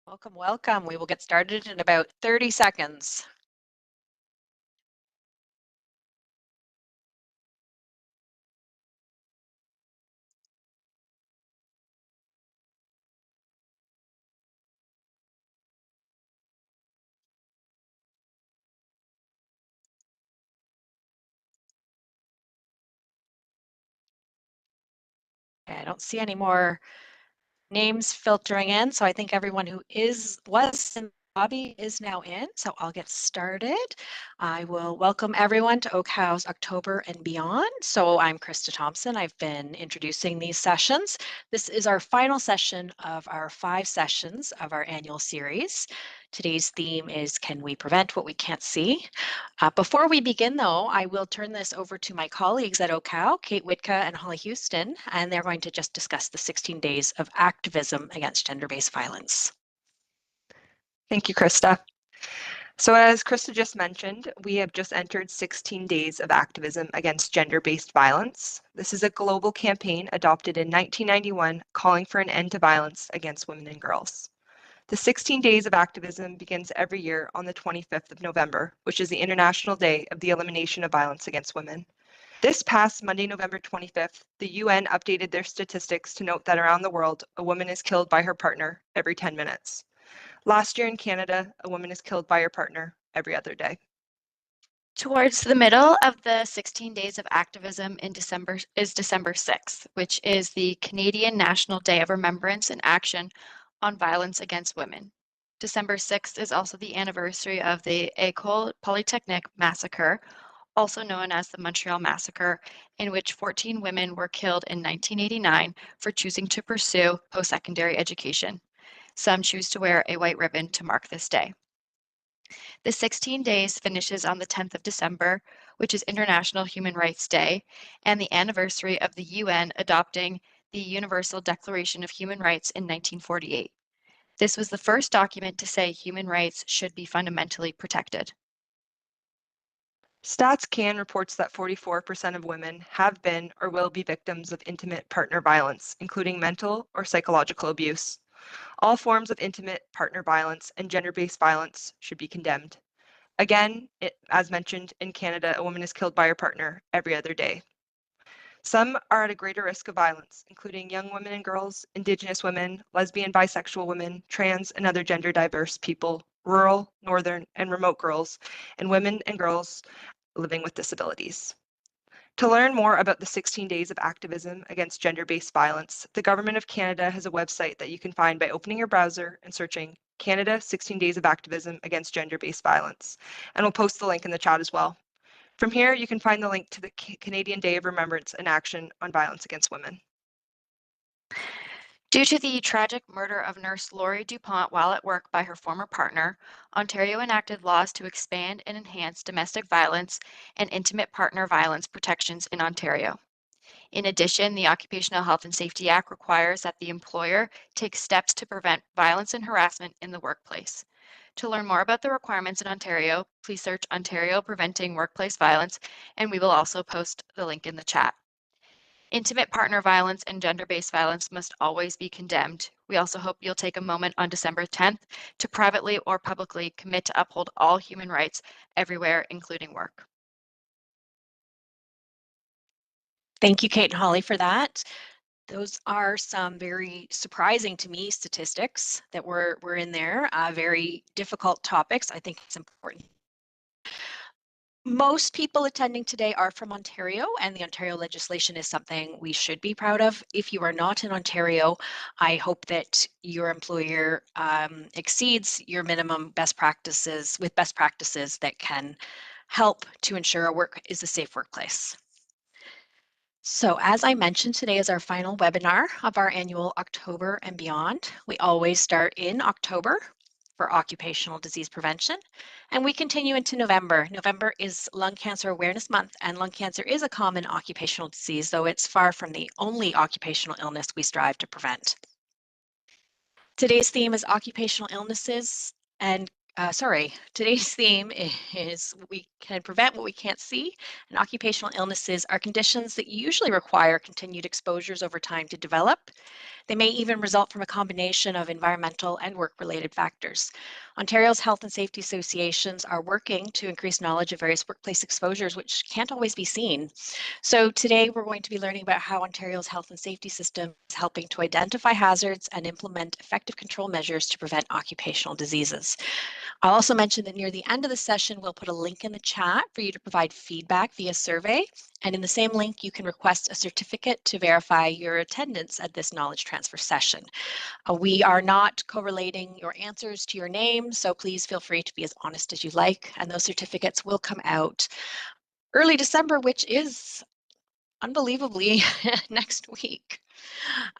Welcome, welcome. We will get started in about 30 seconds. Okay, I don't see any more names filtering in, so I think everyone who was in the lobby is now in, so I'll get started. I will welcome everyone to Oak House October and Beyond. So I'm Krista Thompson. I've been introducing these sessions. This is our final session of our 5 sessions of our annual series. Today's theme is Can We Prevent What We Can't See? Before we begin, though, I will turn this over to my colleagues at OCAL, Kate Witka and Holly Houston, and they're going to just discuss the 16 days of activism against gender-based violence. Thank you, Krista. So as Krista just mentioned, we have just entered 16 days of activism against gender-based violence. This is a global campaign adopted in 1991 calling for an end to violence against women and girls. The 16 days of activism begins every year on the 25th of November, which is the International Day of the Elimination of Violence Against Women. This past Monday, November 25th, the UN updated their statistics to note that around the world, a woman is killed by her partner every 10 minutes. Last year in Canada, a woman is killed by her partner every other day. Towards the middle of the 16 days of activism in December is December 6th, which is the Canadian National Day of Remembrance and Action on Violence Against Women. December 6th is also the anniversary of the École Polytechnique massacre, also known as the Montreal Massacre, in which 14 women were killed in 1989 for choosing to pursue post-secondary education. Some choose to wear a white ribbon to mark this day. The 16 days finishes on the 10th of December, which is International Human Rights Day, and the anniversary of the UN adopting the Universal Declaration of Human Rights in 1948. This was the first document to say human rights should be fundamentally protected. Stats Can reports that 44% of women have been or will be victims of intimate partner violence, including mental or psychological abuse. All forms of intimate partner violence and gender-based violence should be condemned. Again, as mentioned, in Canada, a woman is killed by her partner every other day. Some are at a greater risk of violence, including young women and girls, Indigenous women, lesbian, bisexual women, trans, and other gender diverse people, rural, northern, and remote girls, and women and girls living with disabilities. To learn more about the 16 days of activism against gender-based violence, the Government of Canada has a website that you can find by opening your browser and searching Canada 16 Days of Activism Against Gender-Based Violence, and we'll post the link in the chat as well. From here, you can find the link to the Canadian Day of Remembrance and Action on Violence Against Women. Due to the tragic murder of nurse Laurie DuPont while at work by her former partner, Ontario enacted laws to expand and enhance domestic violence and intimate partner violence protections in Ontario. In addition, the Occupational Health and Safety Act requires that the employer take steps to prevent violence and harassment in the workplace. To learn more about the requirements in Ontario, please search Ontario Preventing Workplace Violence, and we will also post the link in the chat. Intimate partner violence and gender-based violence must always be condemned. We also hope you'll take a moment on December 10th to privately or publicly commit to uphold all human rights everywhere, including work. Thank you, Kate and Holly, for that. Those are some very surprising to me statistics that were in there, very difficult topics. I think it's important. Most people attending today are from Ontario, and the Ontario legislation is something we should be proud of. If you are not in Ontario, I hope that your employer exceeds your minimum best practices with best practices that can help to ensure our work is a safe workplace. So as I mentioned, today is our final webinar of our annual October and Beyond. We always start in October for occupational disease prevention, and we continue into November. November is Lung Cancer Awareness Month, and lung cancer is a common occupational disease, though it's far from the only occupational illness we strive to prevent. Today's theme is occupational illnesses and today's theme is we can prevent what we can't see, and occupational illnesses are conditions that usually require continued exposures over time to develop. They may even result from a combination of environmental and work-related factors. Ontario's health and safety associations are working to increase knowledge of various workplace exposures, which can't always be seen. So today we're going to be learning about how Ontario's health and safety system is helping to identify hazards and implement effective control measures to prevent occupational diseases. I'll also mention that near the end of the session, we'll put a link in the chat for you to provide feedback via survey. And in the same link, you can request a certificate to verify your attendance at this knowledge transfer session. We are not correlating your answers to your name, so please feel free to be as honest as you like. And those certificates will come out early December, which is unbelievably next week.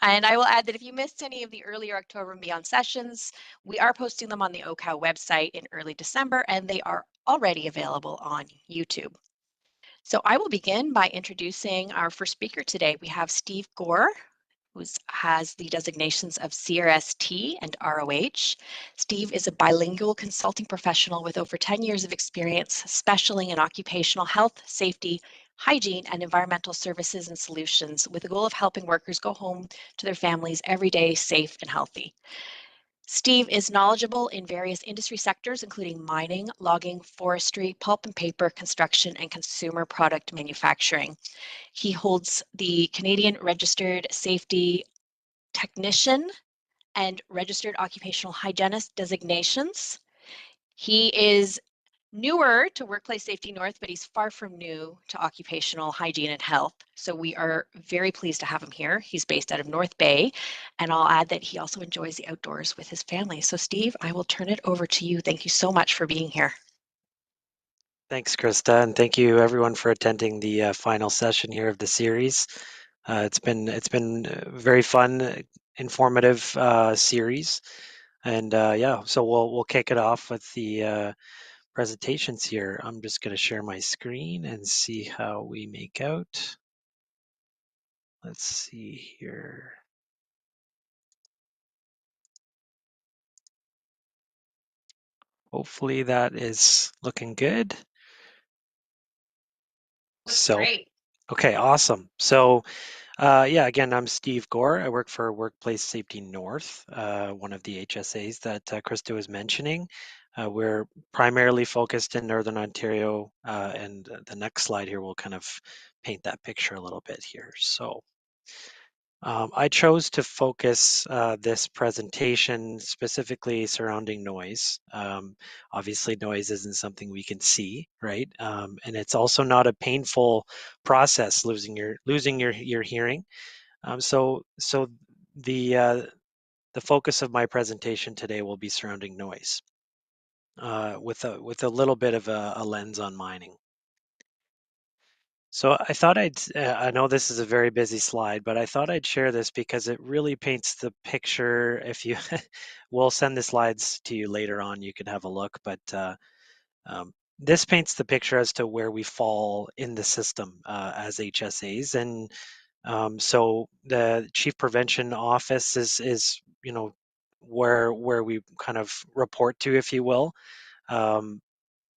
And I will add that if you missed any of the earlier October and Beyond sessions, we are posting them on the OCAL website in early December, and they are already available on YouTube. So I will begin by introducing our first speaker today. We have Steve Gore, who has the designations of CRST and ROH. Steve is a bilingual consulting professional with over 10 years of experience specializing in occupational health, safety, hygiene, and environmental services and solutions with the goal of helping workers go home to their families every day safe and healthy. Steve is knowledgeable in various industry sectors, including mining, logging, forestry, pulp and paper, construction, and consumer product manufacturing. He holds the Canadian Registered Safety Technician and Registered Occupational Hygienist designations. He is newer to Workplace Safety North, but he's far from new to occupational hygiene and health. So we are very pleased to have him here. He's based out of North Bay, and I'll add that he also enjoys the outdoors with his family. So Steve, I will turn it over to you. Thank you so much for being here. Thanks, Krista, and thank you everyone for attending the final session here of the series. It's been very fun, informative series, and yeah, so we'll kick it off with the presentations here. I'm just going to share my screen and see how we make out. Let's see here. Hopefully that is looking good. Great. Okay, awesome. So yeah, again, I'm Steve Gore. I work for Workplace Safety North, one of the HSAs that Krista was mentioning. We're primarily focused in Northern Ontario, and the next slide here will kind of paint that picture a little bit here. So I chose to focus this presentation specifically surrounding noise. Obviously, noise isn't something we can see, right? And it's also not a painful process losing your hearing. So the focus of my presentation today will be surrounding noise, with a little bit of a lens on mining. So I thought I know this is a very busy slide, but I thought I'd share this because it really paints the picture. If you, we'll send the slides to you later on, you can have a look, but this paints the picture as to where we fall in the system as HSAs. And so the Chief Prevention Office is where we kind of report to, if you will.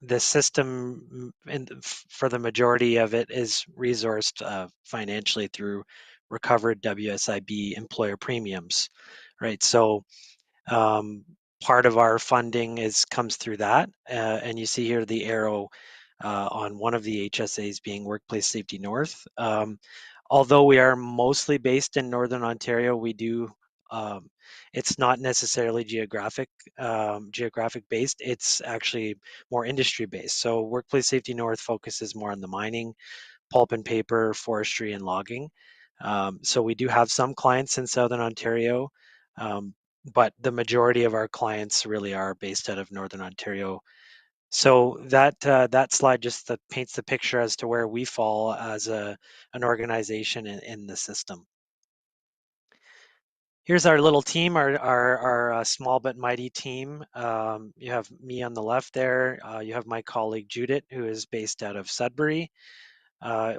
The system, and for the majority of it, is resourced financially through recovered WSIB employer premiums, right? So part of our funding comes through that, and you see here the arrow on one of the HSAs being Workplace Safety North. Although we are mostly based in Northern Ontario, we do. It's not necessarily geographic based. It's actually more industry based. So Workplace Safety North focuses more on the mining, pulp and paper, forestry, and logging. So we do have some clients in Southern Ontario, but the majority of our clients really are based out of Northern Ontario. So that slide just paints the picture as to where we fall as an organization in the system. Here's our little team, our small but mighty team. You have me on the left there. You have my colleague Judith, who is based out of Sudbury.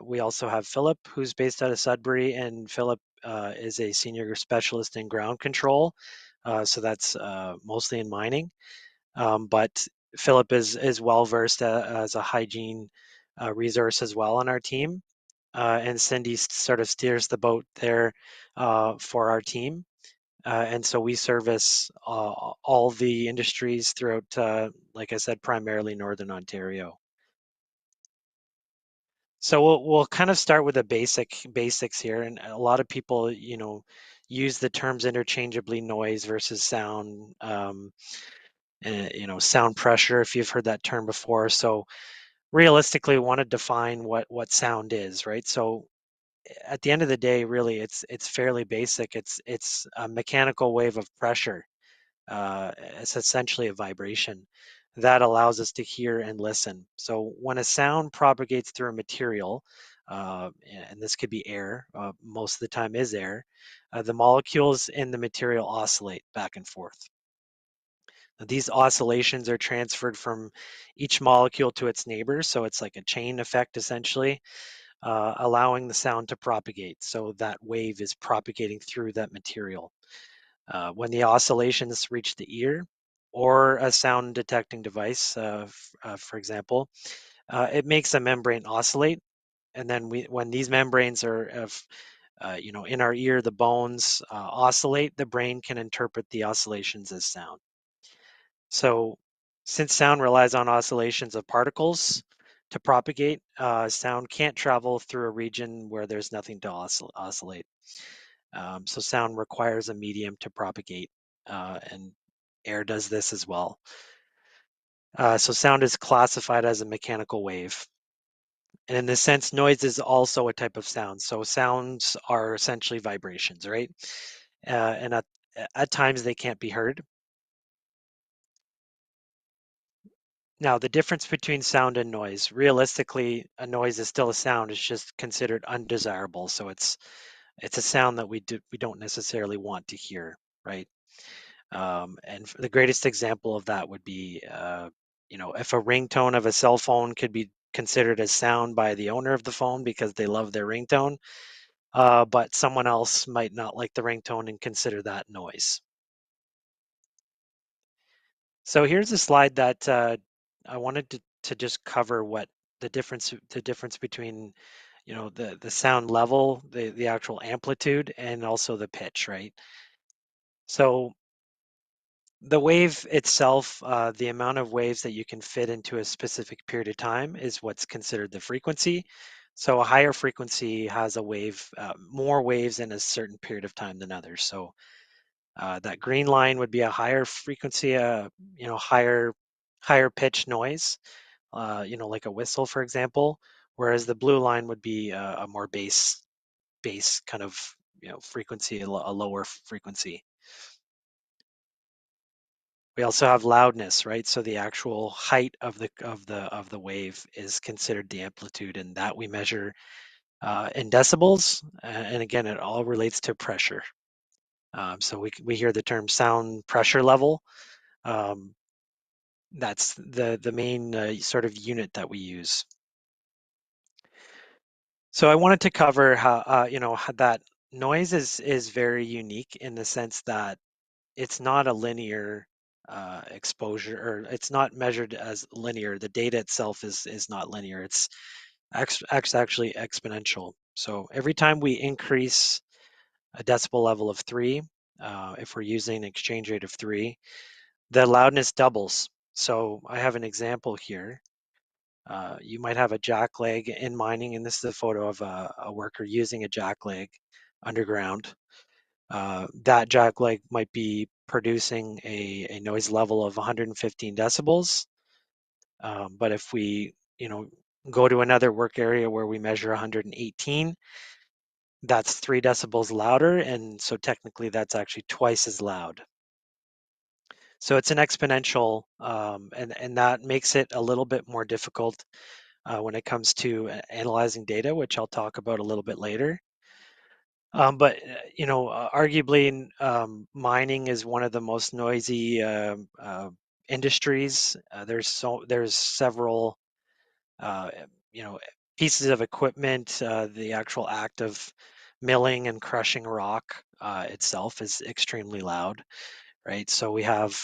We also have Philip, who's based out of Sudbury, and Philip is a senior specialist in ground control. So that's mostly in mining. But Philip is well versed as a hygiene resource as well on our team. And Cindy sort of steers the boat there for our team. And so we service all the industries throughout, like I said, primarily Northern Ontario. So we'll kind of start with the basics here, and a lot of people, use the terms interchangeably: noise versus sound, sound pressure, if you've heard that term before. So realistically, we want to define what sound is, right? So at the end of the day, really, it's fairly basic. It's a mechanical wave of pressure. It's essentially a vibration that allows us to hear and listen. So when a sound propagates through a material, and this could be air, most of the time is air, the molecules in the material oscillate back and forth. These oscillations are transferred from each molecule to its neighbor, so it's like a chain effect essentially, allowing the sound to propagate. So that wave is propagating through that material. When the oscillations reach the ear or a sound detecting device, for example, it makes a membrane oscillate. And then when these membranes are in our ear, the bones oscillate, the brain can interpret the oscillations as sound. So since sound relies on oscillations of particles to propagate, sound can't travel through a region where there's nothing to oscillate. So sound requires a medium to propagate, and air does this as well. So sound is classified as a mechanical wave. And in this sense, noise is also a type of sound. So sounds are essentially vibrations, right? And at times they can't be heard. Now, the difference between sound and noise, realistically, a noise is still a sound. It's just considered undesirable. So it's a sound that we don't necessarily want to hear, right? And the greatest example of that would be, if a ringtone of a cell phone could be considered as sound by the owner of the phone because they love their ringtone, but someone else might not like the ringtone and consider that noise. So here's a slide that I wanted to just cover what the difference between the sound level, the actual amplitude, and also the pitch, right? So the wave itself, the amount of waves that you can fit into a specific period of time is what's considered the frequency. So a higher frequency has a wave, more waves in a certain period of time than others. So that green line would be a higher frequency, higher pitch noise, like a whistle, for example, whereas the blue line would be a more bass kind of frequency, a lower frequency. We also have loudness, right? So the actual height of the wave is considered the amplitude, and that we measure in decibels. And again, it all relates to pressure. So we hear the term sound pressure level. That's the main sort of unit that we use. So I wanted to cover how that noise is very unique in the sense that it's not a linear exposure, or it's not measured as linear. The data itself is not linear. It's actually exponential. So every time we increase a decibel level of 3, if we're using an exchange rate of 3, the loudness doubles. So I have an example here. You might have a jackleg in mining, and this is a photo of a worker using a jackleg underground. That jackleg might be producing a noise level of 115 decibels. But if we, go to another work area where we measure 118, that's 3 decibels louder, and so technically that's actually twice as loud. So it's an exponential, and that makes it a little bit more difficult when it comes to analyzing data, which I'll talk about a little bit later. But arguably, mining is one of the most noisy industries. There's several pieces of equipment. The actual act of milling and crushing rock itself is extremely loud, right? So we have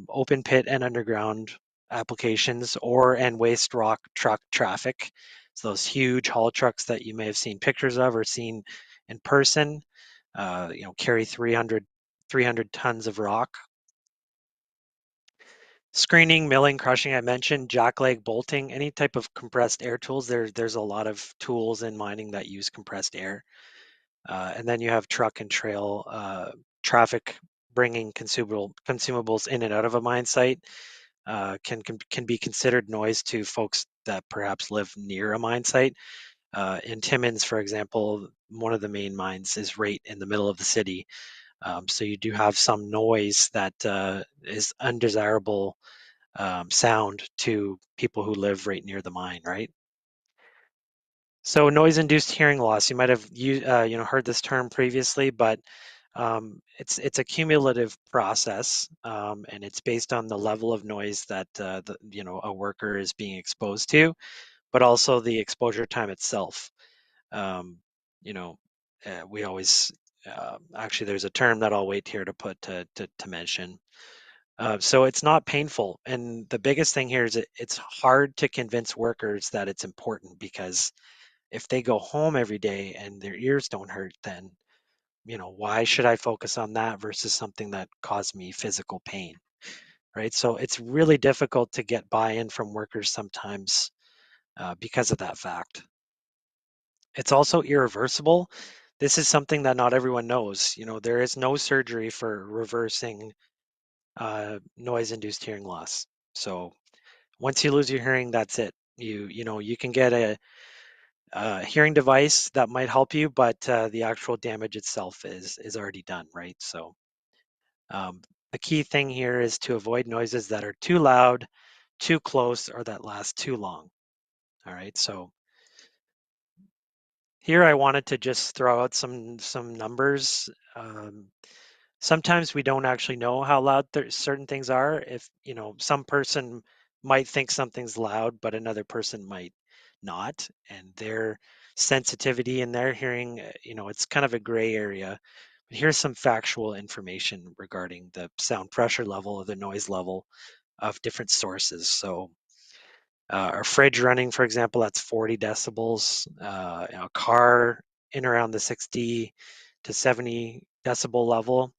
open pit and underground applications, ore and waste rock truck traffic. So those huge haul trucks that you may have seen pictures of or seen in person, carry 300 300 tons of rock. Screening, milling, crushing, I mentioned, jackleg, bolting, any type of compressed air tools. There's a lot of tools in mining that use compressed air. And then you have truck and trail traffic bringing consumables in and out of a mine site. Can be considered noise to folks that perhaps live near a mine site. In Timmins, for example, one of the main mines is right in the middle of the city. So you do have some noise that is undesirable sound to people who live right near the mine, right? So noise-induced hearing loss, you might have heard this term previously, but it's a cumulative process, and it's based on the level of noise that a worker is being exposed to, but also the exposure time itself. We always actually there's a term that I'll wait here to mention. So it's not painful, and the biggest thing here is it's hard to convince workers that it's important, because if they go home every day and their ears don't hurt, then why should I focus on that versus something that caused me physical pain, right? So it's really difficult to get buy-in from workers sometimes because of that fact. It's also irreversible. This is something that not everyone knows. There is no surgery for reversing noise-induced hearing loss. So once you lose your hearing, that's it. You can get a hearing device that might help you, but the actual damage itself is already done, right? So the key thing here is to avoid noises that are too loud, too close, or that last too long. All right, so here I wanted to just throw out some numbers. Sometimes we don't actually know how loud certain things are. If some person might think something's loud, but another person might not, and their sensitivity and their hearing, it's kind of a gray area. But here's some factual information regarding the sound pressure level or the noise level of different sources. So our fridge running, for example, that's 40 decibels. A car in around the 60 to 70 decibel level.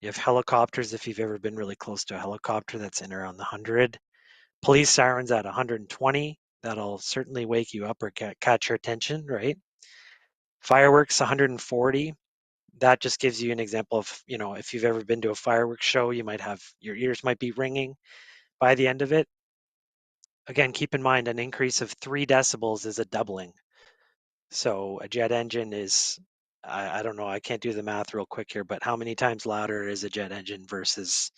You have helicopters, if you've ever been really close to a helicopter, that's in around the 100. Police sirens at 120. That'll certainly wake you up or catch your attention, right? Fireworks, 140. That just gives you an example of, if you've ever been to a fireworks show, you might have, your ears might be ringing by the end of it. Again, keep in mind, an increase of 3 decibels is a doubling. So a jet engine is, I don't know, I can't do the math real quick here, but how many times louder is a jet engine versus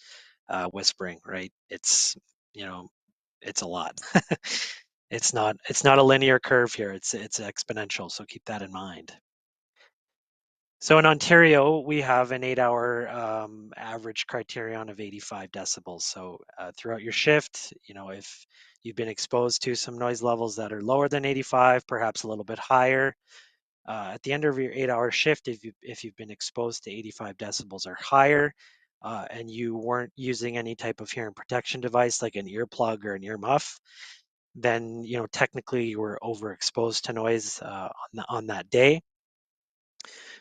whispering, right? It's a lot. It's not a linear curve here. It's exponential. So keep that in mind. So in Ontario, we have an 8-hour average criterion of 85 decibels. So throughout your shift, if you've been exposed to some noise levels that are lower than 85, perhaps a little bit higher, at the end of your 8-hour shift, if you've been exposed to 85 decibels or higher, and you weren't using any type of hearing protection device like an earplug or an earmuff, then technically you were overexposed to noise on that day.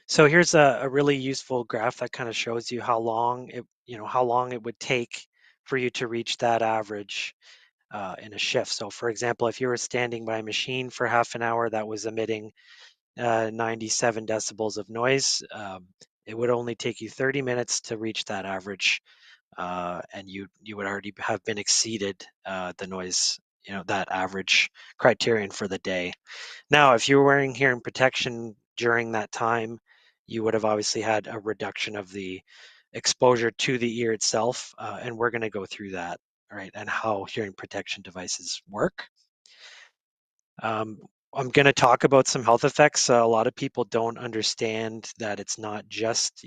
So here's a really useful graph that kind of shows you how long it would take for you to reach that average in a shift. So for example, if you were standing by a machine for half an hour that was emitting 97 decibels of noise, it would only take you 30 minutes to reach that average, and you would already have been exceeded the noise, that average criterion for the day. Now, if you were wearing hearing protection during that time, you would have obviously had a reduction of the exposure to the ear itself, and we're going to go through that, right, and how hearing protection devices work. I'm going to talk about some health effects. A lot of people don't understand that it's not just,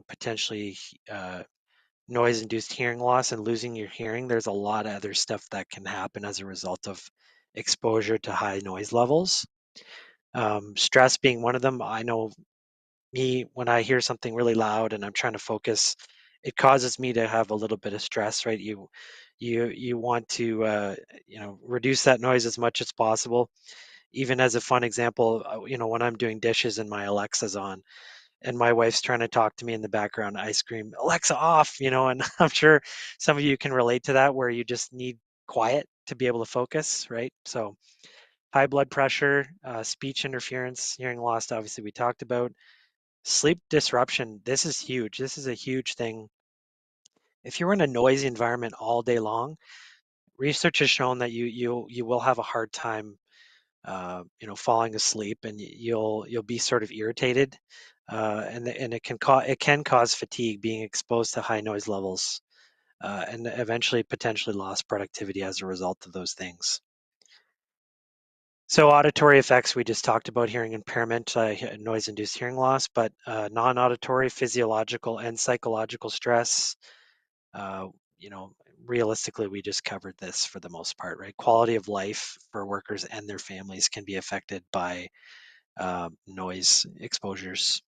potentially noise-induced hearing loss and losing your hearing. There's a lot of other stuff that can happen as a result of exposure to high noise levels. Stress being one of them. I know me, when I hear something really loud and I'm trying to focus, it causes me to have a little bit of stress, right? You want to reduce that noise as much as possible. Even as a fun example, when I'm doing dishes and my Alexa's on, and my wife's trying to talk to me in the background, I scream, Alexa off, you know, and I'm sure some of you can relate to that, where you just need quiet to be able to focus, right? So high blood pressure, speech interference, hearing loss, obviously we talked about. Sleep disruption, this is huge. This is a huge thing. If you're in a noisy environment all day long, research has shown that you will have a hard time, you know, falling asleep, and you'll be sort of irritated, and it can cause fatigue being exposed to high noise levels, and eventually potentially lost productivity as a result of those things. So auditory effects, we just talked about hearing impairment, noise-induced hearing loss, but non-auditory, physiological, and psychological stress, you know, realistically, we just covered this for the most part, right? Quality of life for workers and their families can be affected by noise exposures.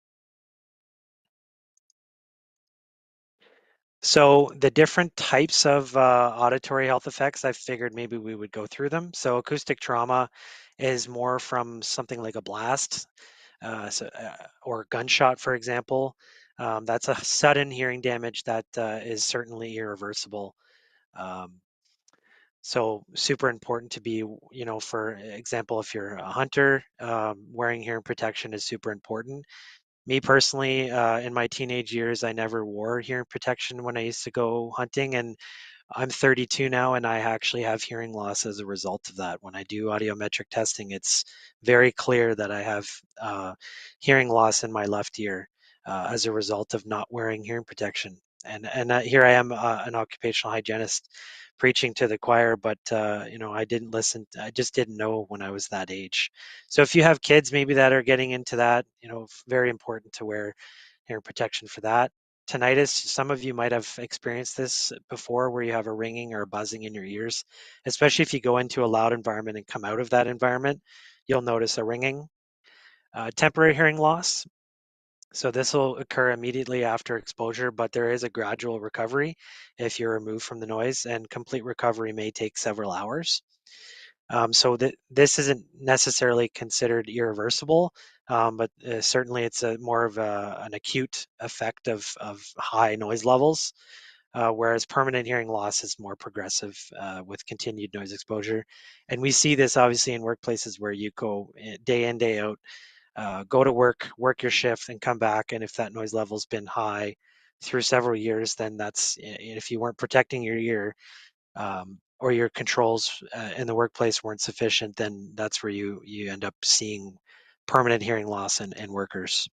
So the different types of auditory health effects, I figured maybe we would go through them. So acoustic trauma is more from something like a blast, or a gunshot, for example. That's a sudden hearing damage that is certainly irreversible. Um, So super important to be, you know, for example, if you're a hunter, wearing hearing protection is super important. Me personally, in my teenage years, I never wore hearing protection when I used to go hunting, and I'm 32 now, and I actually have hearing loss as a result of that. When I do audiometric testing, it's very clear that I have hearing loss in my left ear as a result of not wearing hearing protection. And here I am, an occupational hygienist, preaching to the choir, but you know, I didn't listen. I just didn't know when I was that age. So if you have kids maybe that are getting into that, you know, very important to wear hearing protection for that. Tinnitus, some of you might have experienced this before, where you have a ringing or a buzzing in your ears, especially if you go into a loud environment and come out of that environment, you'll notice a ringing. Temporary hearing loss. So this will occur immediately after exposure, but there is a gradual recovery if you're removed from the noise, and complete recovery may take several hours. So this isn't necessarily considered irreversible, but certainly it's more of an acute effect of high noise levels, whereas permanent hearing loss is more progressive with continued noise exposure. And we see this obviously in workplaces where you go day in, day out, go to work, work your shift, and come back. And if that noise level's been high through several years, then that's, if you weren't protecting your ear, or your controls in the workplace weren't sufficient, then that's where you end up seeing permanent hearing loss in workers.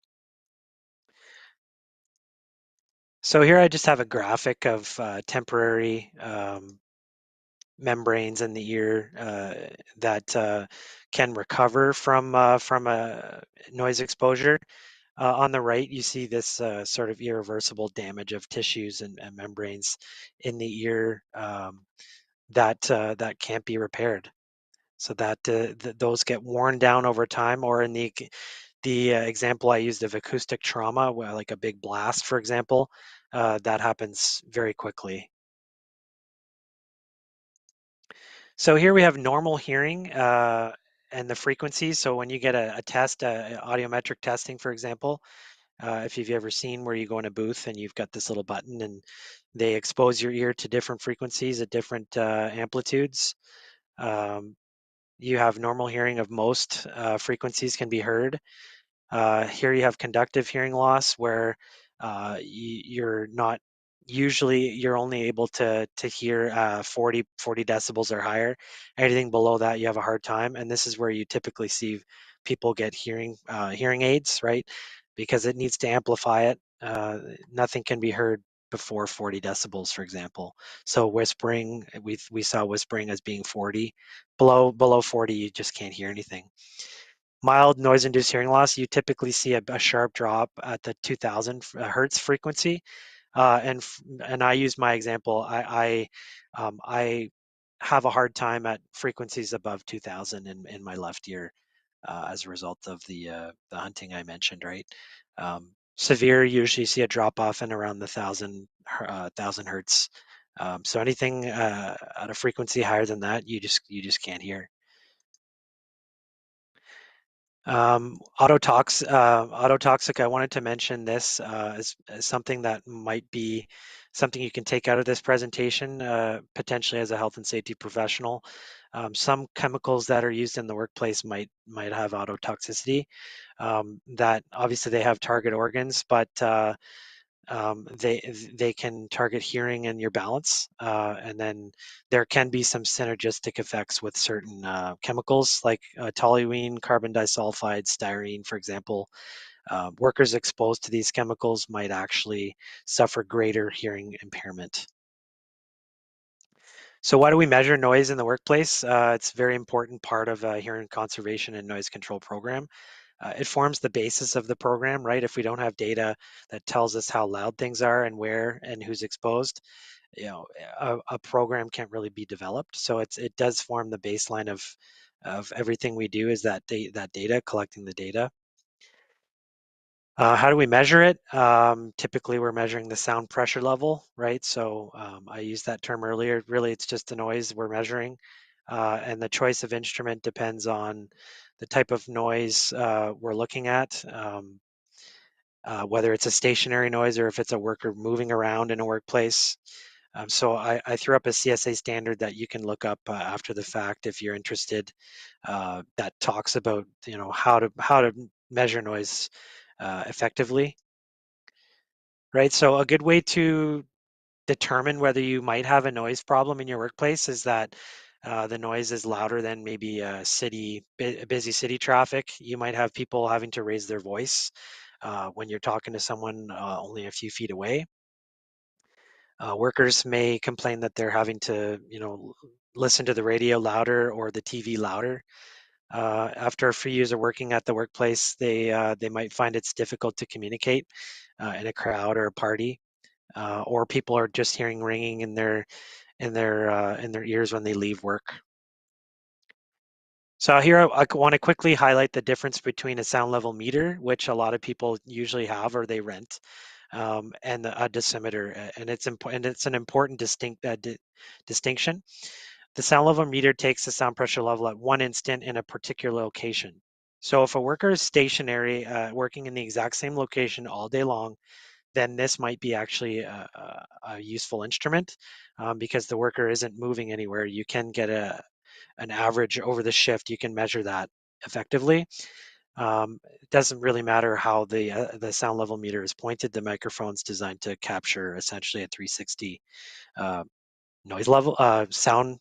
So here I just have a graphic of temporary membranes in the ear that can recover from a noise exposure. On the right, you see this sort of irreversible damage of tissues and membranes in the ear, that can't be repaired. So that those get worn down over time, or in the example I used of acoustic trauma, where like a big blast, for example, that happens very quickly. So here we have normal hearing and the frequencies. So when you get a test, audiometric testing, for example, if you've ever seen where you go in a booth and you've got this little button and they expose your ear to different frequencies at different amplitudes. You have normal hearing of most frequencies can be heard. Here you have conductive hearing loss, where you're not, usually you're only able to hear 40 decibels or higher. Anything below that, you have a hard time. And this is where you typically see people get hearing aids, right? Because it needs to amplify it. Nothing can be heard before 40 decibels, for example. So whispering, we saw whispering as being 40. Below 40, you just can't hear anything. Mild noise-induced hearing loss, you typically see a sharp drop at the 2000 hertz frequency. And I use my example. I have a hard time at frequencies above 2000 in my left ear as a result of the hunting I mentioned, right? Severe, usually see a drop off in around the 1000 hertz. So anything at a frequency higher than that, you just can't hear. Autotoxic, I wanted to mention this as something that might be something you can take out of this presentation, potentially as a health and safety professional. Some chemicals that are used in the workplace might have autotoxicity. That obviously they have target organs, but they can target hearing and your balance, and then there can be some synergistic effects with certain chemicals like toluene, carbon disulfide, styrene, for example. Workers exposed to these chemicals might actually suffer greater hearing impairment. So why do we measure noise in the workplace? It's a very important part of a hearing conservation and noise control program. It forms the basis of the program, right? If we don't have data that tells us how loud things are and where and who's exposed, a program can't really be developed. So it does form the baseline of everything we do, is that data, collecting the data. How do we measure it? Typically, we're measuring the sound pressure level, right? So I used that term earlier. Really, it's just the noise we're measuring. And the choice of instrument depends on the type of noise we're looking at, whether it's a stationary noise or if it's a worker moving around in a workplace. So I threw up a CSA standard that you can look up after the fact if you're interested, that talks about how to measure noise effectively, right? So a good way to determine whether you might have a noise problem in your workplace is that the noise is louder than maybe a busy city traffic. You might have people having to raise their voice when you're talking to someone only a few feet away. Workers may complain that they're having to, listen to the radio louder or the TV louder. After a few years of working at the workplace, they might find it's difficult to communicate in a crowd or a party, or people are just hearing ringing in their ears when they leave work. So here I want to quickly highlight the difference between a sound level meter, which a lot of people usually have or they rent, and a dosimeter, and it's important. It's an important distinction. The sound level meter takes the sound pressure level at one instant in a particular location. So if a worker is stationary, working in the exact same location all day long, then this might be actually a useful instrument, because the worker isn't moving anywhere. You can get an average over the shift. You can measure that effectively. It doesn't really matter how the sound level meter is pointed. The microphone's designed to capture essentially a 360 noise level sound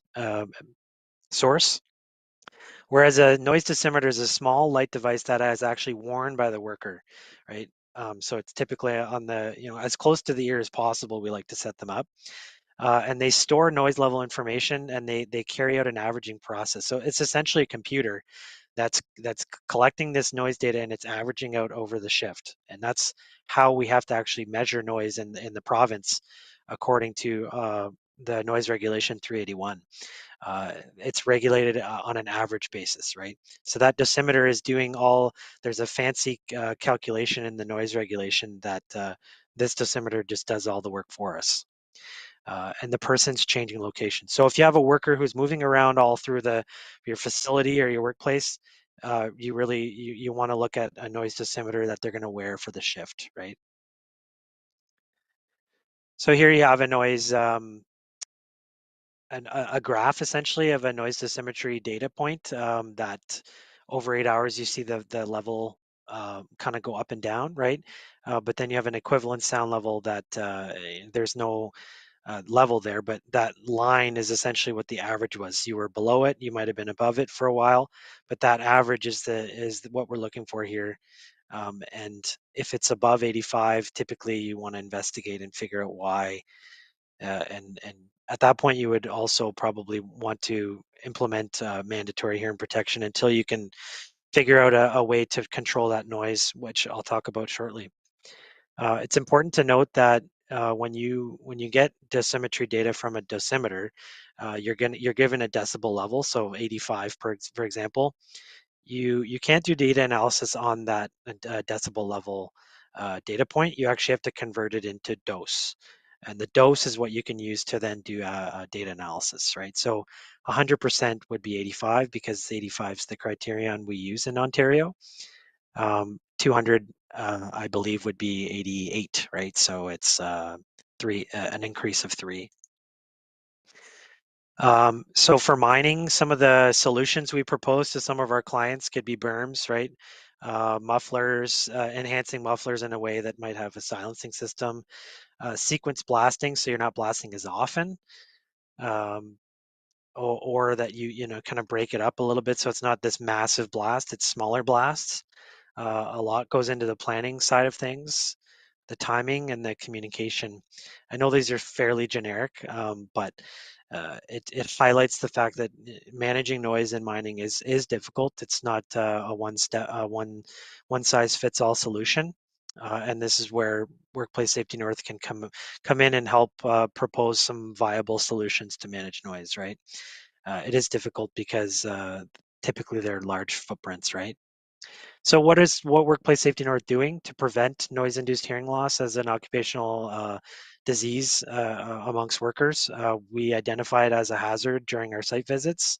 source. Whereas a noise dosimeter is a small light device that is actually worn by the worker, right? So it's typically on the, as close to the ear as possible. We like to set them up, and they store noise level information, and they carry out an averaging process. So it's essentially a computer that's collecting this noise data, and it's averaging out over the shift. And that's how we have to actually measure noise in the province, according to the noise regulation 381. It's regulated on an average basis, right? So that dosimeter is doing there's a fancy calculation in the noise regulation that this dosimeter just does all the work for us. And the person's changing location. So if you have a worker who's moving around all through your facility or your workplace, you want to look at a noise dosimeter that they're going to wear for the shift, right? So here you have a noise, a graph essentially of a noise dosimetry data point, that over 8 hours you see the level kind of go up and down, right? But then you have an equivalent sound level that there's no level there, but that line is essentially what the average was. You were below it, you might have been above it for a while, but that average is what we're looking for here. And if it's above 85, typically you want to investigate and figure out why. And at that point, you would also probably want to implement mandatory hearing protection until you can figure out a way to control that noise, which I'll talk about shortly. It's important to note that when you get dosimetry data from a dosimeter, you're given a decibel level, so 85 for example. You can't do data analysis on that decibel level data point. You actually have to convert it into dose. And the dose is what you can use to then do a data analysis, right? So 100% would be 85 because 85 is the criterion we use in Ontario. 200, I believe, would be 88, right? So it's an increase of 3. So for mining, some of the solutions we propose to some of our clients could be berms, right? Mufflers, enhancing mufflers in a way that might have a silencing system. Sequence blasting, so you're not blasting as often. Or that you know kind of break it up a little bit so it's not this massive blast, it's smaller blasts. A lot goes into the planning side of things, the timing and the communication. I know these are fairly generic, but it highlights the fact that managing noise in mining is difficult. It's not a one size fits all solution. And this is where Workplace Safety North can come in and help propose some viable solutions to manage noise, right? It is difficult because typically they're large footprints, right? So what Workplace Safety North doing to prevent noise-induced hearing loss as an occupational disease amongst workers? We identify it as a hazard during our site visits.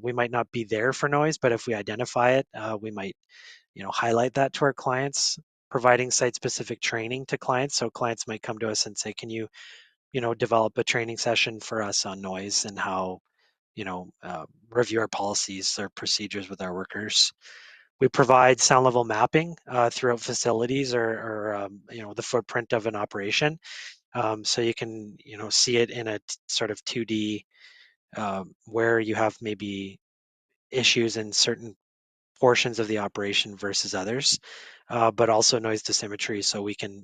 We might not be there for noise, but if we identify it, we might, highlight that to our clients, providing site-specific training to clients. So clients might come to us and say, can you, develop a training session for us on noise and how, review our policies or procedures with our workers. We provide sound level mapping throughout facilities or the footprint of an operation. So you can, see it in a sort of 2D where you have maybe issues in certain portions of the operation versus others, but also noise dosimetry. So we can,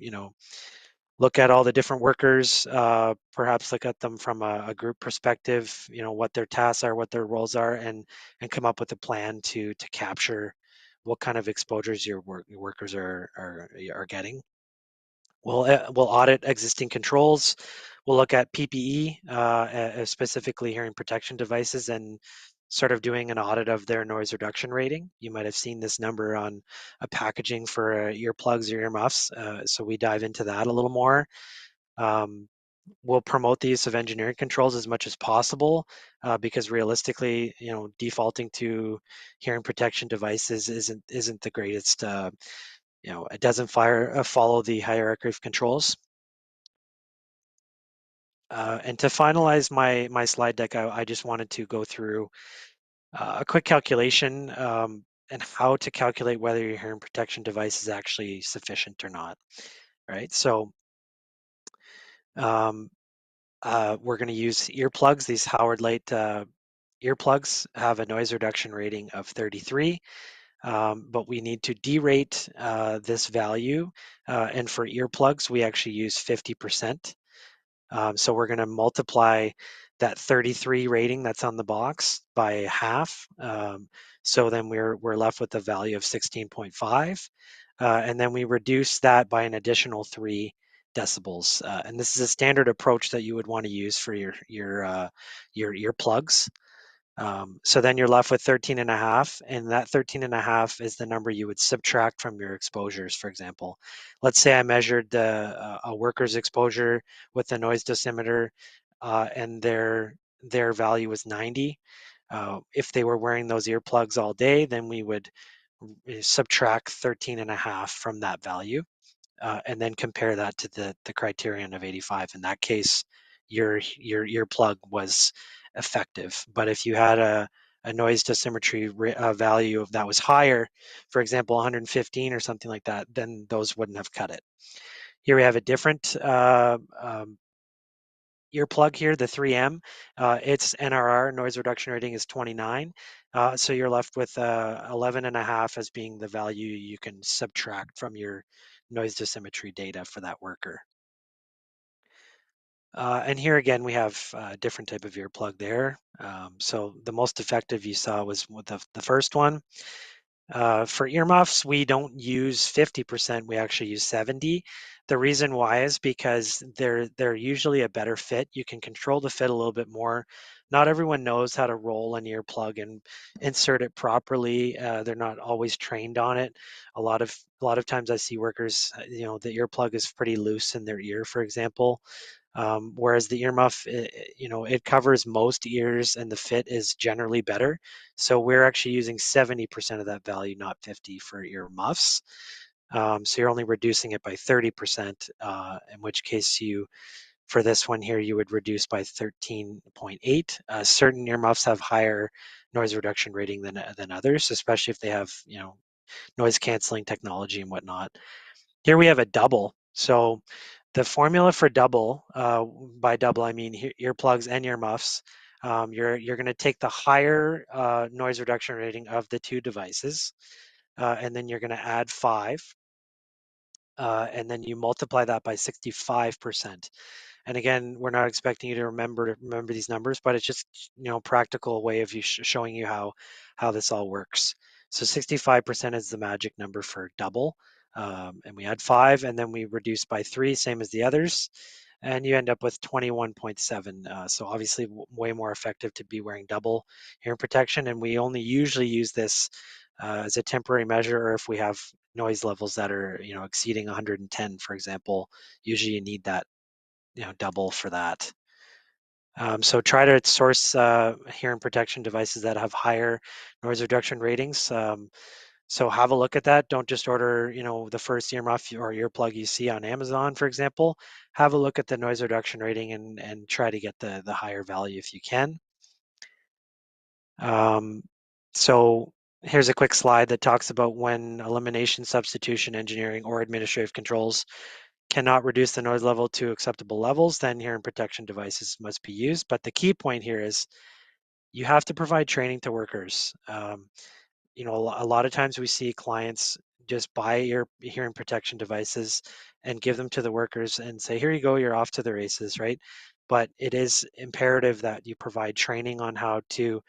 look at all the different workers, perhaps look at them from a group perspective, what their tasks are, what their roles are, and come up with a plan to capture what kind of exposures your workers are getting. We'll audit existing controls. We'll look at PPE, specifically hearing protection devices, and sort of doing an audit of their noise reduction rating. You might have seen this number on a packaging for earplugs or earmuffs. So we dive into that a little more. We'll promote the use of engineering controls as much as possible because realistically, defaulting to hearing protection devices isn't the greatest. It doesn't follow the hierarchy of controls. And to finalize my slide deck, I just wanted to go through a quick calculation and how to calculate whether your hearing protection device is actually sufficient or not, right? So we're going to use earplugs. These Howard Light earplugs have a noise reduction rating of 33, but we need to derate this value. And for earplugs, we actually use 50%. So we're going to multiply that 33 rating that's on the box by half. So then we're left with a value of 16.5. And then we reduce that by an additional 3 decibels. And this is a standard approach that you would want to use for your earplugs. So then you're left with 13.5, and that 13.5 is the number you would subtract from your exposures. For example, let's say I measured a worker's exposure with the noise dosimeter, and their value was 90. If they were wearing those earplugs all day, then we would subtract 13.5 from that value, and then compare that to the criterion of 85. In that case, your earplug was effective. But if you had a noise dosimetry value that was higher, for example, 115 or something like that, then those wouldn't have cut it. Here we have a different earplug here, the 3M. Its NRR, noise reduction rating, is 29. So you're left with 11.5 as being the value you can subtract from your noise dosimetry data for that worker. And here again, we have a different type of earplug there. So the most effective you saw was with the first one. For earmuffs, we don't use 50%, we actually use 70. The reason why is because they're usually a better fit. You can control the fit a little bit more. not everyone knows how to roll an earplug and insert it properly. They're not always trained on it. A lot of times I see workers, the earplug is pretty loose in their ear, for example. Whereas the earmuff, it covers most ears and the fit is generally better. So we're actually using 70% of that value, not 50 for earmuffs. So you're only reducing it by 30%, in which case for this one here, you would reduce by 13.8. Certain earmuffs have higher noise reduction rating than others, especially if they have, noise canceling technology and whatnot. Here we have a double. So the formula for double, by double I mean earplugs and earmuffs. You're going to take the higher noise reduction rating of the two devices, and then you're going to add 5, and then you multiply that by 65%. And again, we're not expecting you to remember these numbers, but it's just practical way of showing you how this all works. So 65% is the magic number for double, and we add 5, and then we reduce by 3, same as the others, and you end up with 21.7. So obviously, way more effective to be wearing double hearing protection, and we only usually use this as a temporary measure, or if we have noise levels that are exceeding 110, for example. Usually, you need that double for that. So try to source hearing protection devices that have higher noise reduction ratings. So have a look at that. Don't just order, the first earmuff or earplug you see on Amazon, for example. Have a look at the noise reduction rating and try to get the higher value if you can. So here's a quick slide that talks about when elimination, substitution, engineering, or administrative controls cannot reduce the noise level to acceptable levels, then hearing protection devices must be used. But the key point here is you have to provide training to workers. A lot of times we see clients just buy your hearing protection devices and give them to the workers and say, here you go, you're off to the races, right? But it is imperative that you provide training on how to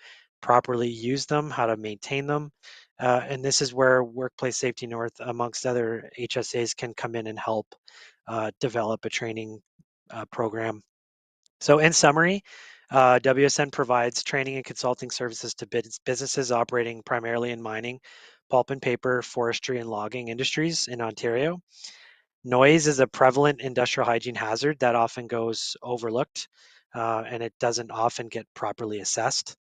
properly use them, how to maintain them. And this is where Workplace Safety North, amongst other HSAs, can come in and help develop a training program. So in summary, WSN provides training and consulting services to businesses operating primarily in mining, pulp and paper, forestry, and logging industries in Ontario. Noise is a prevalent industrial hygiene hazard that often goes overlooked, and it doesn't often get properly assessed.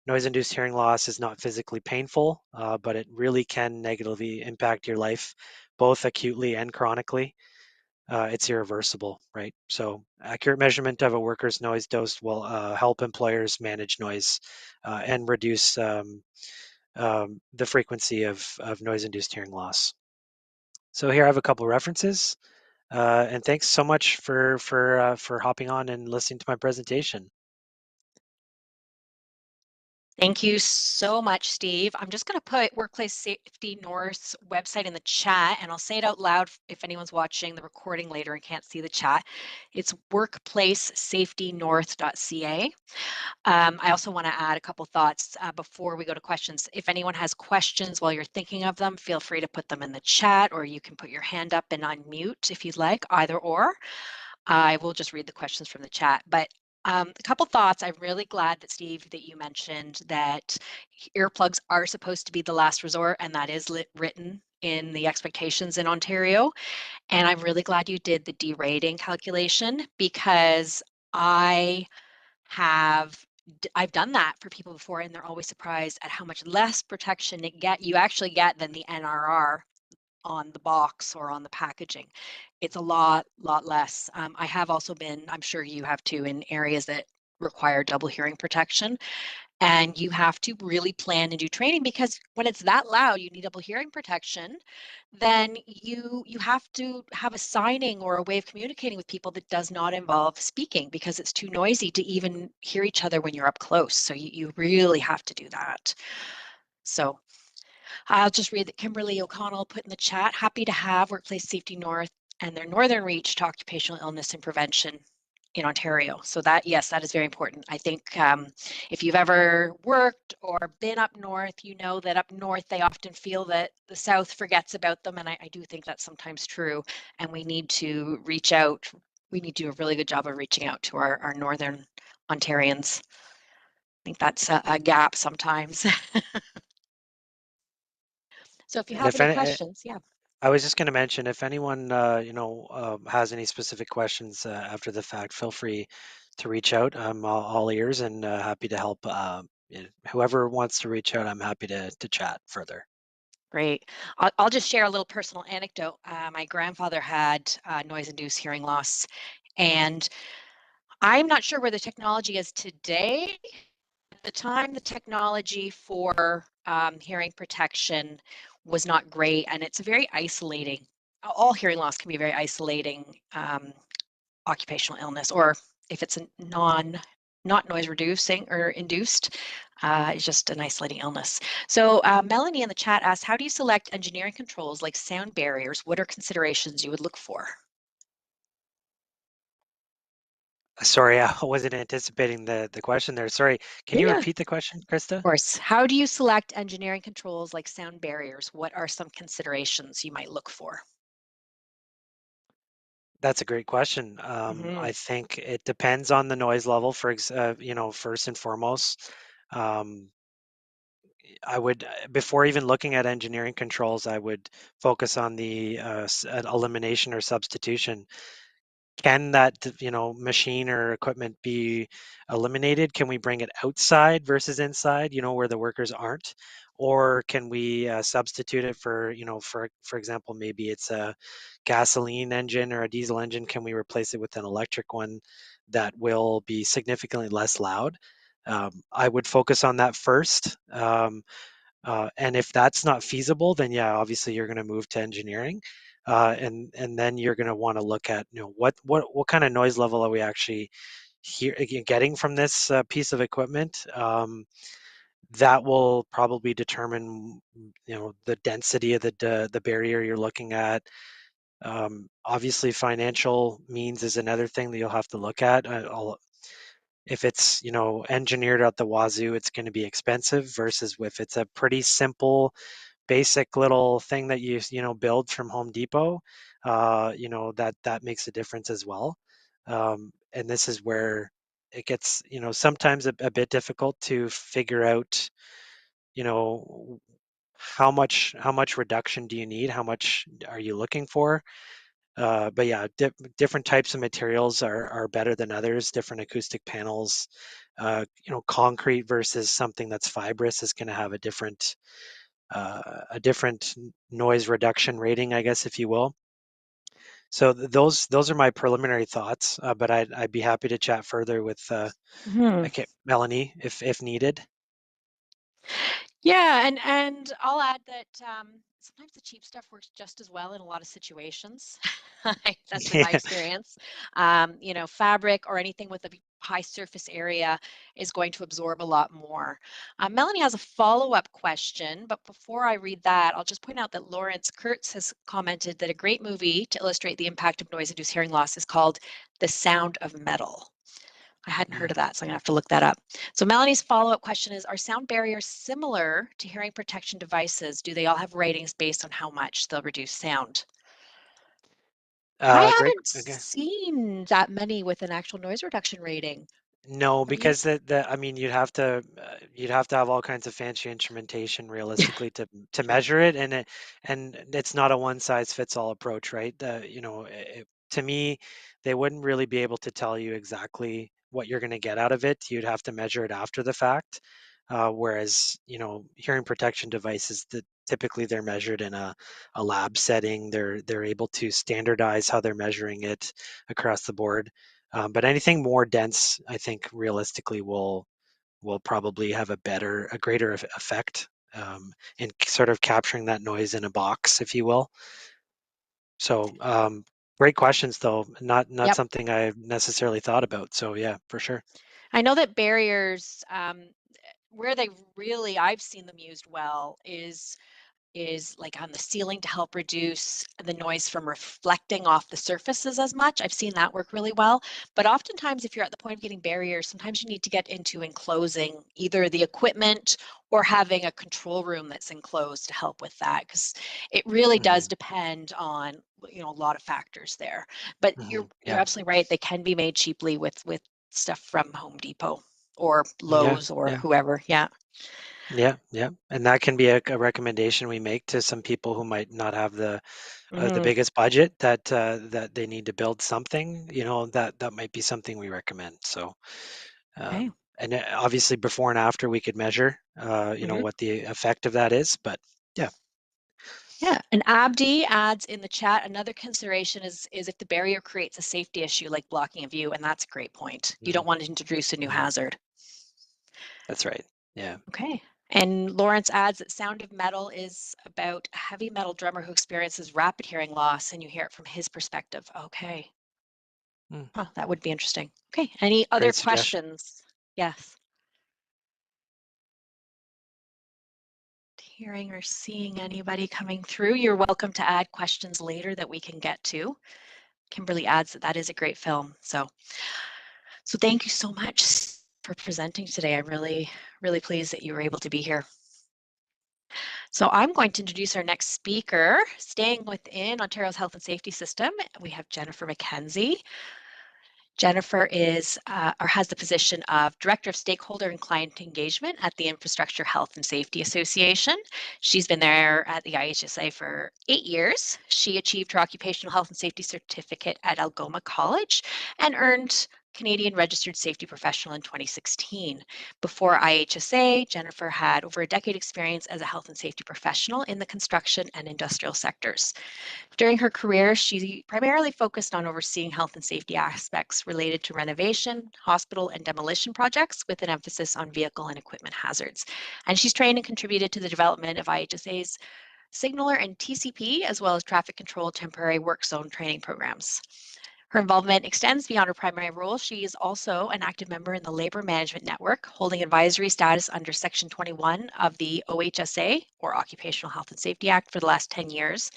Noise-induced hearing loss is not physically painful, but it really can negatively impact your life, both acutely and chronically. It's irreversible, right? So accurate measurement of a worker's noise dose will help employers manage noise and reduce the frequency of noise-induced hearing loss. So here I have a couple references, and thanks so much for hopping on and listening to my presentation. Thank you so much, Steve. I'm just going to put Workplace Safety North's website in the chat, and I'll say it out loud if anyone's watching the recording later and can't see the chat. It's workplacesafetynorth.ca. I also want to add a couple thoughts before we go to questions. If anyone has questions while you're thinking of them, feel free to put them in the chat, or you can put your hand up and unmute if you'd like, either or. I will just read the questions from the chat. But a couple thoughts. I'm really glad that, Steve, that you mentioned that earplugs are supposed to be the last resort, and that is written in the expectations in Ontario. And I'm really glad you did the derating calculation, because I've done that for people before, and they're always surprised at how much less protection you actually get than the NRR on the box or on the packaging. It's a lot less. I have also been, I'm sure you have too, in areas that require double hearing protection. And you have to really plan and do training, because when it's that loud, you need double hearing protection, then you have to have a signing or a way of communicating with people that does not involve speaking, because it's too noisy to even hear each other when you're up close. So you really have to do that. So I'll just read that Kimberly O'Connell put in the chat, happy to have Workplace Safety North and their northern reach to occupational illness and prevention in Ontario. So that, yes, that is very important. I think if you've ever worked or been up north, you know that up north they often feel that the south forgets about them. And I do think that's sometimes true. And we need to reach out. We need to do a really good job of reaching out to our northern Ontarians. think that's a gap sometimes. So if you And have if any any, questions, yeah. I was just going to mention, if anyone, has any specific questions after the fact, feel free to reach out. I'm all ears and happy to help. Whoever wants to reach out, I'm happy to chat further. Great. I'll just share a little personal anecdote. My grandfather had noise-induced hearing loss, and I'm not sure where the technology is today. At the time, the technology for hearing protection was not great, and it's very isolating. All hearing loss can be very isolating occupational illness, or if it's a not noise reducing or induced, it's just an isolating illness. So Melanie in the chat asked, how do you select engineering controls like sound barriers? What are considerations you would look for? Sorry, I wasn't anticipating the question there. Sorry, can you Yeah. repeat the question, Krista? Of course. How do you select engineering controls like sound barriers? What are some considerations you might look for? That's a great question. I think it depends on the noise level. First and foremost, um, I would, before even looking at engineering controls, I would focus on the elimination or substitution. Can that machine or equipment be eliminated? Can we bring it outside versus inside, where the workers aren't? Or can we substitute it for, for example, maybe it's a gasoline engine or a diesel engine? Can we replace it with an electric one that will be significantly less loud? I would focus on that first. And if that's not feasible, then yeah, obviously you're going to move to engineering, and then you're going to want to look at what kind of noise level are we actually getting from this piece of equipment. That will probably determine the density of the barrier you're looking at. Obviously, financial means is another thing that you'll have to look at. If it's engineered out the wazoo, it's going to be expensive versus if it's a pretty simple basic little thing that you build from Home Depot, that makes a difference as well. And this is where it gets sometimes a bit difficult to figure out you know how much reduction do you need, how much are you looking for. But yeah, different types of materials are better than others. Different acoustic panels, concrete versus something that's fibrous is going to have a different noise reduction rating, I guess, if you will. So those are my preliminary thoughts, but I'd be happy to chat further with Melanie if needed. Yeah, and I'll add that sometimes the cheap stuff works just as well in a lot of situations. That's been my Yeah. experience. Fabric or anything with a high surface area is going to absorb a lot more. Melanie has a follow-up question, but before I read that, I'll just point out that Lawrence Kurtz has commented that a great movie to illustrate the impact of noise-induced hearing loss is called The Sound of Metal. I hadn't heard of that, so I'm gonna have to look that up. So Melanie's follow-up question is, are sound barriers similar to hearing protection devices? Do they all have ratings based on how much they'll reduce sound? I Great. haven't Okay. seen that many with an actual noise reduction rating. No, Have you? because I mean, you'd have to have all kinds of fancy instrumentation realistically to True. measure it, and it's not a one size fits all approach, right? To me, they wouldn't really be able to tell you exactly what you're going to get out of it. You'd have to measure it after the fact. Whereas, hearing protection devices, that typically they're measured in a lab setting. They're able to standardize how they're measuring it across the board. But anything more dense, I think realistically will probably have a greater effect in sort of capturing that noise in a box, if you will. So great questions, though. Not Yep. something I've necessarily thought about. So yeah, for sure. I know that barriers, where I've seen them used well is like on the ceiling to help reduce the noise from reflecting off the surfaces as much. I've seen that work really well. But oftentimes, if you're at the point of getting barriers, sometimes you need to get into enclosing either the equipment or having a control room that's enclosed to help with that, because it really does Hmm. depend on a lot of factors there. But Hmm. you're Yeah. absolutely right. They can be made cheaply with stuff from Home Depot. or Lowe's or yeah. whoever. Yeah. Yeah, yeah, and that can be a recommendation we make to some people who might not have the Mhm. biggest budget, that they need to build something. That might be something we recommend. So, Okay. and obviously before and after we could measure, Mhm. what the effect of that is. But yeah, Yeah, and Abdi adds in the chat, another consideration is if the barrier creates a safety issue like blocking a view, and that's a great point. You don't want to introduce a new hazard. that's right. Yeah. Okay. And Lawrence adds that Sound of Metal is about a heavy metal drummer who experiences rapid hearing loss, and you hear it from his perspective. Okay. Mm, Oh, that would be interesting. Okay. Any other great suggestion. questions? Yes. Hearing or seeing anybody coming through, you're welcome to add questions later that we can get to. Kimberly adds that that is a great film. So thank you so much for presenting today. I'm really, really pleased that you were able to be here. So I'm going to introduce our next speaker. Staying within Ontario's health and safety system, we have Jennifer McKenzie. Jennifer is or has the position of Director of Stakeholder and Client Engagement at the Infrastructure Health and Safety Association. She's been there at the IHSA for 8 years. She achieved her Occupational Health and Safety Certificate at Algoma College and earned Canadian Registered Safety Professional in 2016. Before IHSA, Jennifer had over a decade experience as a health and safety professional in the construction and industrial sectors. During her career, she primarily focused on overseeing health and safety aspects related to renovation, hospital, and demolition projects with an emphasis on vehicle and equipment hazards. And she's trained and contributed to the development of IHSA's signaler and TCP, as well as traffic control temporary work zone training programs. Her involvement extends beyond her primary role. She is also an active member in the Labor Management Network, holding advisory status under Section 21 of the OHSA, or Occupational Health and Safety Act, for the last 10 years.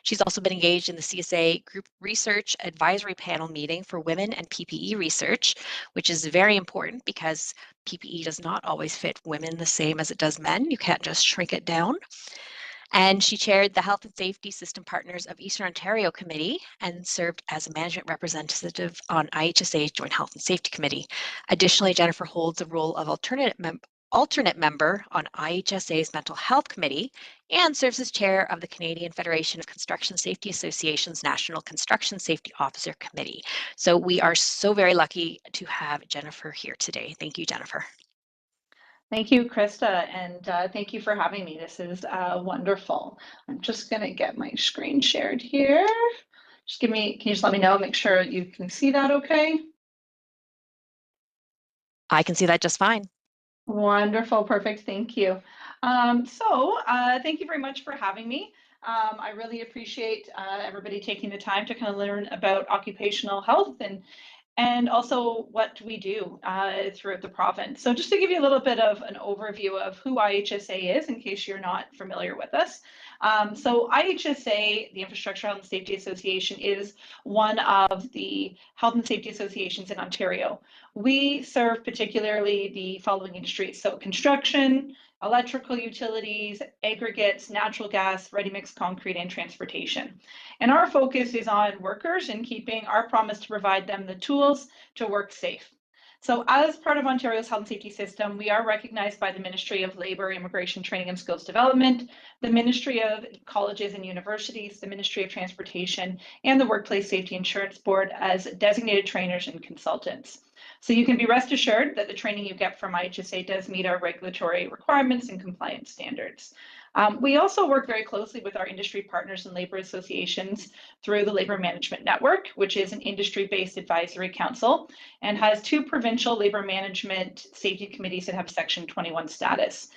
She's also been engaged in the CSA Group Research Advisory Panel meeting for women and PPE research, which is very important because PPE does not always fit women the same as it does men. You can't just shrink it down. And she chaired the Health and Safety System Partners of Eastern Ontario Committee and served as a management representative on IHSA's Joint Health and Safety Committee. Additionally, Jennifer holds the role of alternate member on IHSA's Mental Health Committee and serves as chair of the Canadian Federation of Construction Safety Association's National Construction Safety Officer Committee. So we are so very lucky to have Jennifer here today. Thank you, Jennifer. Thank you, Krista, and thank you for having me. This is wonderful. I'm just going to get my screen shared here. Can you just let me know, make sure you can see that okay? I can see that just fine. Wonderful, perfect, thank you. Thank you very much for having me. I really appreciate everybody taking the time to kind of learn about occupational health and also what we do throughout the province. So just to give you a little bit of an overview of who IHSA is, in case you're not familiar with us. So IHSA, the Infrastructure Health and Safety Association, is one of the health and safety associations in Ontario. We serve particularly the following industries: so construction, electrical utilities, aggregates, natural gas, ready-mix concrete, and transportation. And our focus is on workers and keeping our promise to provide them the tools to work safe. So as part of Ontario's health and safety system, we are recognized by the Ministry of Labour, Immigration, Training and Skills Development, the Ministry of Colleges and Universities, the Ministry of Transportation, and the Workplace Safety Insurance Board as designated trainers and consultants. So you can be rest assured that the training you get from IHSA does meet our regulatory requirements and compliance standards. We also work very closely with our industry partners and labor associations through the Labor Management Network, which is an industry-based advisory council and has 2 provincial labor management safety committees that have Section 21 status.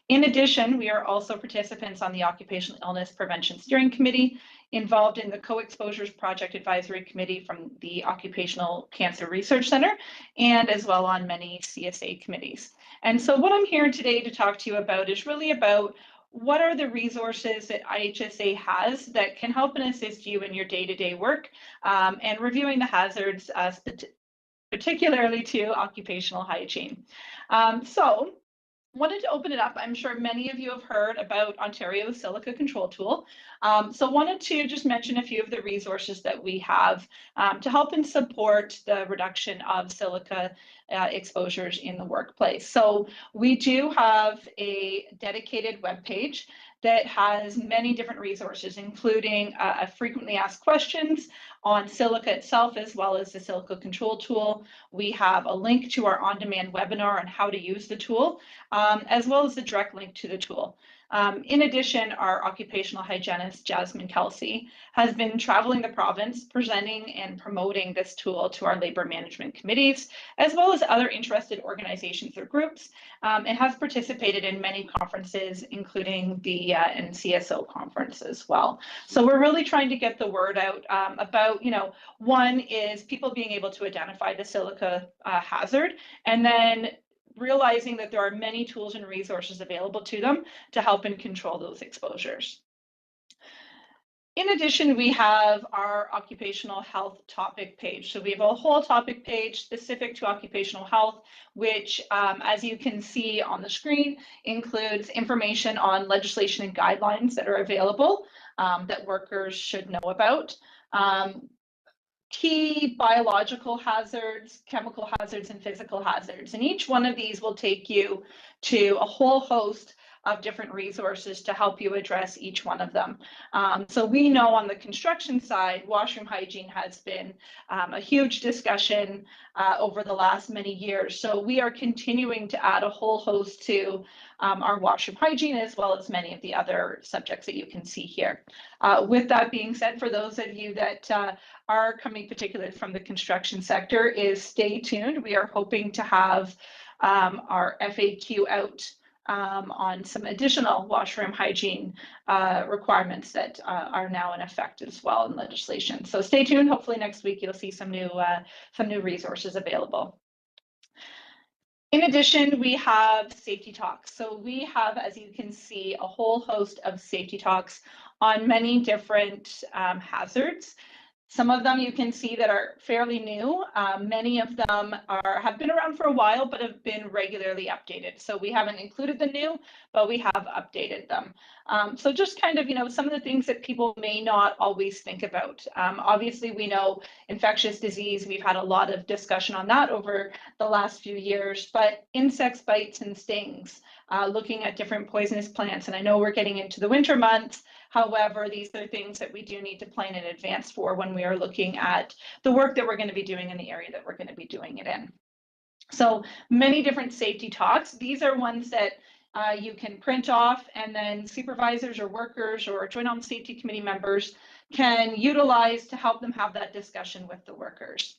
In addition, we are also participants on the Occupational Illness Prevention Steering Committee, involved in the Co-Exposures Project Advisory Committee from the Occupational Cancer Research Center, and as well on many CSA committees. And so what I'm here today to talk to you about is really about what are the resources that IHSA has that can help and assist you in your day-to-day work, and reviewing the hazards, particularly to occupational hygiene. Wanted to open it up. I'm sure many of you have heard about Ontario's silica control tool. So wanted to just mention a few of the resources that we have to help and support the reduction of silica exposures in the workplace. So we do have a dedicated webpage that has many different resources, including a frequently asked questions on silica itself, as well as the silica control tool. We have a link to our on-demand webinar on how to use the tool, as well as the direct link to the tool. In addition, our occupational hygienist, Jasmine Kalsi, has been traveling the province, presenting and promoting this tool to our labor management committees, as well as other interested organizations or groups, and has participated in many conferences, including the NCSO conference as well. So we're really trying to get the word out about, one is people being able to identify the silica hazard, and then realizing that there are many tools and resources available to them to help and control those exposures. In addition, we have our occupational health topic page. So we have a whole topic page specific to occupational health, which, as you can see on the screen, includes information on legislation and guidelines that are available that workers should know about. Key biological hazards, chemical hazards, and physical hazards. And each one of these will take you to a whole host of different resources to help you address each one of them. So we know on the construction side, washroom hygiene has been a huge discussion over the last many years. So we are continuing to add a whole host to our washroom hygiene, as well as many of the other subjects that you can see here. With that being said, for those of you that are coming particularly from the construction sector, is stay tuned. We are hoping to have our FAQ out on some additional washroom hygiene requirements that are now in effect as well in legislation. So stay tuned. Hopefully next week you'll see some new resources available. In addition, we have safety talks. So we have, as you can see, a whole host of safety talks on many different hazards. Some of them you can see that are fairly new. Many of them have been around for a while, but have been regularly updated. So we haven't included the new, but we have updated them. So just kind of, some of the things that people may not always think about. Obviously, we know infectious disease. We've had a lot of discussion on that over the last few years, but insects, bites, and stings, looking at different poisonous plants. And I know we're getting into the winter months. However, these are things that we do need to plan in advance for when we are looking at the work that we're going to be doing in the area that we're going to be doing it in. So many different safety talks. These are ones that you can print off, and then supervisors or workers or joint on safety committee members can utilize to help them have that discussion with the workers.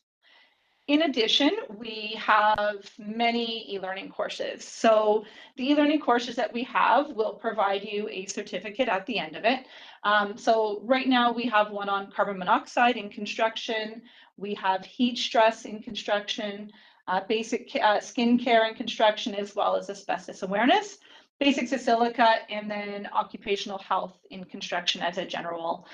In addition, we have many e-learning courses. So the e-learning courses that we have will provide you a certificate at the end of it. So right now we have one on carbon monoxide in construction. We have heat stress in construction, basic skin care in construction, as well as asbestos awareness, basics of silica, and then occupational health in construction as a general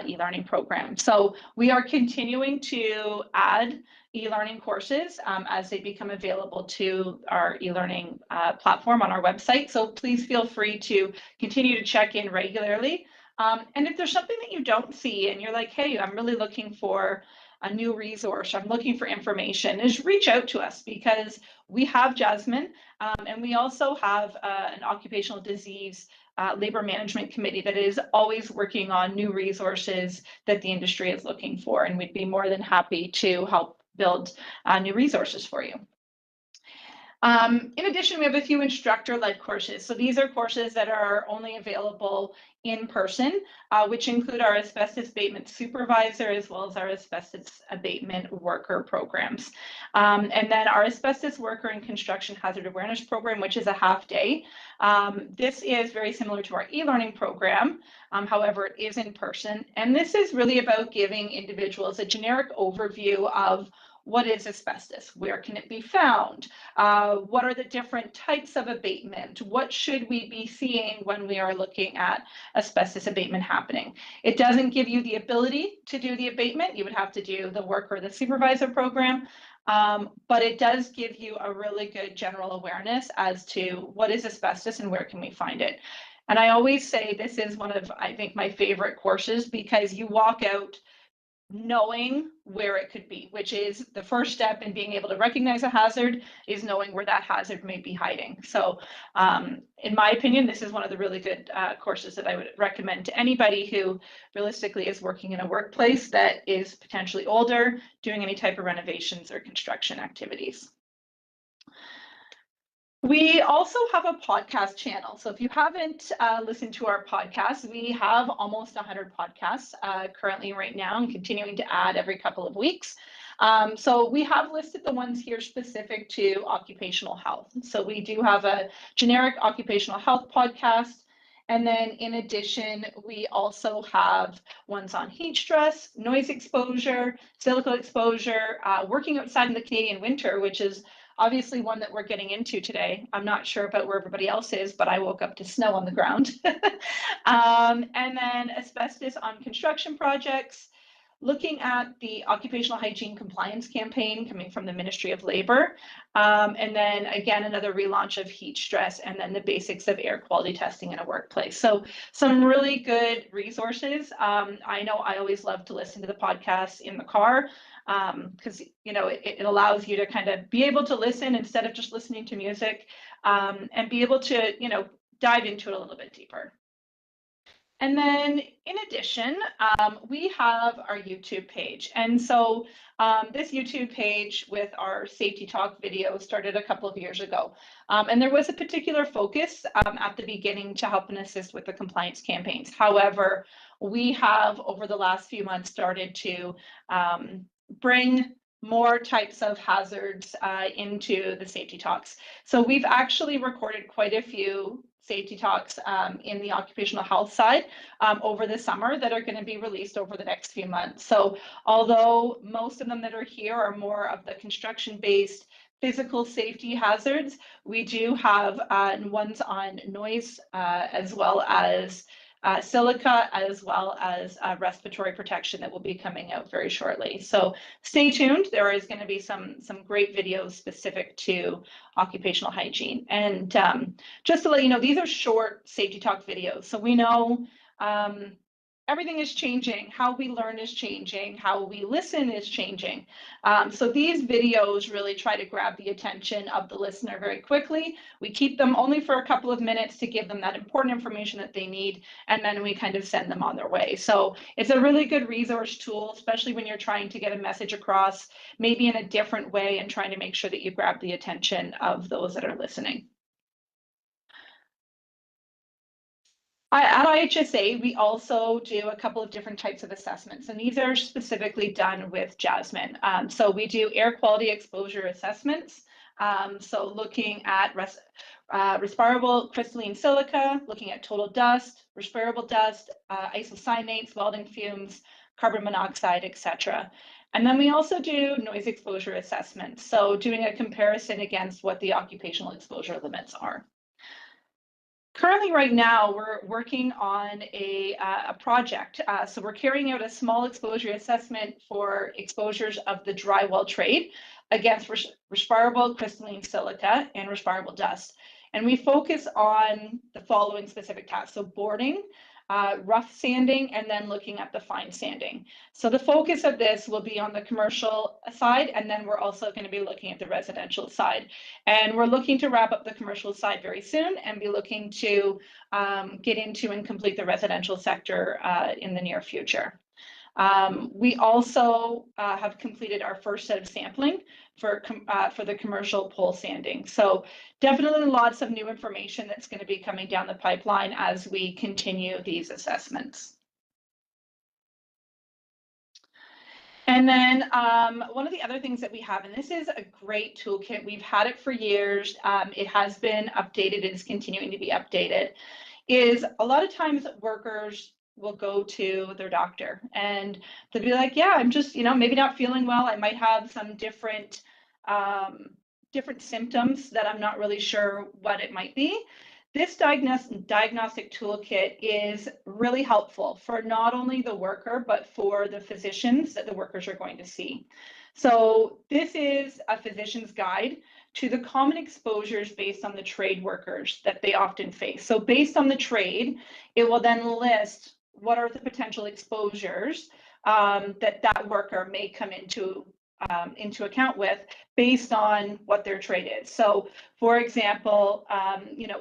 e-learning program. So we are continuing to add e-learning courses as they become available to our e-learning platform on our website. So please feel free to continue to check in regularly. And if there's something that you don't see and you're like, hey, I'm really looking for a new resource, I'm looking for information, is reach out to us, because we have Jasmine and we also have an occupational disease labor management committee that is always working on new resources that the industry is looking for, and we'd be more than happy to help build new resources for you. In addition, we have a few instructor-led courses. So these are courses that are only available in person, which include our asbestos abatement supervisor, as well as our asbestos abatement worker programs. And then our asbestos worker and construction hazard awareness program, which is a half day. This is very similar to our e-learning program. However, it is in person. And this is really about giving individuals a generic overview of what is asbestos? Where can it be found? What are the different types of abatement? What should we be seeing when we are looking at asbestos abatement happening? It doesn't give you the ability to do the abatement. You would have to do the work or the supervisor program. But it does give you a really good general awareness as to what is asbestos and where can we find it. And I always say this is one of, I think, my favorite courses, because you walk out knowing where it could be, which is the first step in being able to recognize a hazard, is knowing where that hazard may be hiding. So in my opinion, this is one of the really good courses that I would recommend to anybody who realistically is working in a workplace that is potentially older, doing any type of renovations or construction activities. We also have a podcast channel. So if you haven't listened to our podcast, we have almost 100 podcasts currently right now, and continuing to add every couple of weeks. So we have listed the ones here specific to occupational health. So we do have a generic occupational health podcast. And then in addition, we also have ones on heat stress, noise exposure, silica exposure, working outside in the Canadian winter, which is obviously one that we're getting into today. I'm not sure about where everybody else is, but I woke up to snow on the ground. And then asbestos on construction projects, looking at the occupational hygiene compliance campaign coming from the Ministry of Labor. And then again, another relaunch of heat stress, and then the basics of air quality testing in a workplace. So some really good resources. I know I always love to listen to the podcasts in the car, because it allows you to kind of be able to listen instead of just listening to music, and be able to dive into it a little bit deeper. And then in addition, we have our YouTube page. And so this YouTube page with our Safety Talk video started a couple of years ago. And there was a particular focus at the beginning to help and assist with the compliance campaigns. However, we have over the last few months started to bring more types of hazards into the Safety Talks. So we've actually recorded quite a few Safety Talks in the occupational health side over the summer that are going to be released over the next few months. So although most of them that are here are more of the construction-based physical safety hazards, we do have ones on noise as well as silica, as well as respiratory protection that will be coming out very shortly. So stay tuned. There is going to be some great videos specific to occupational hygiene. And just to let you know, these are short Safety Talk videos. So we know everything is changing. How we learn is changing. How we listen is changing. So these videos really try to grab the attention of the listener very quickly. We keep them only for a couple of minutes to give them that important information that they need, and then we kind of send them on their way. So it's a really good resource tool, especially when you're trying to get a message across, maybe in a different way, and trying to make sure that you grab the attention of those that are listening. At IHSA, we also do a couple of different types of assessments, and these are specifically done with Jasmine. So we do air quality exposure assessments. So looking at respirable crystalline silica, looking at total dust, respirable dust, isocyanates, welding fumes, carbon monoxide, etc. And then we also do noise exposure assessments. So doing a comparison against what the occupational exposure limits are. Currently, right now, we're working on a project. So we're carrying out a small exposure assessment for exposures of the drywall trade against respirable crystalline silica and respirable dust. And we focus on the following specific tasks. So boarding, rough sanding, and then looking at the fine sanding. So the focus of this will be on the commercial side, and then we're also going to be looking at the residential side. And we're looking to wrap up the commercial side very soon and be looking to get into and complete the residential sector in the near future. We also have completed our first set of sampling for the commercial pole sanding. So definitely lots of new information that's going to be coming down the pipeline as we continue these assessments. And then one of the other things that we have, and this is a great toolkit, we've had it for years, it has been updated and is continuing to be updated, is a lot of times workers will go to their doctor and they'll be like, yeah, I'm just, maybe not feeling well. I might have some different symptoms that I'm not really sure what it might be. This diagnostic toolkit is really helpful for not only the worker, but for the physicians that the workers are going to see. So this is a physician's guide to the common exposures based on the trade workers that they often face. So based on the trade, it will then list what are the potential exposures that worker may come into account with based on what their trade is. So for example,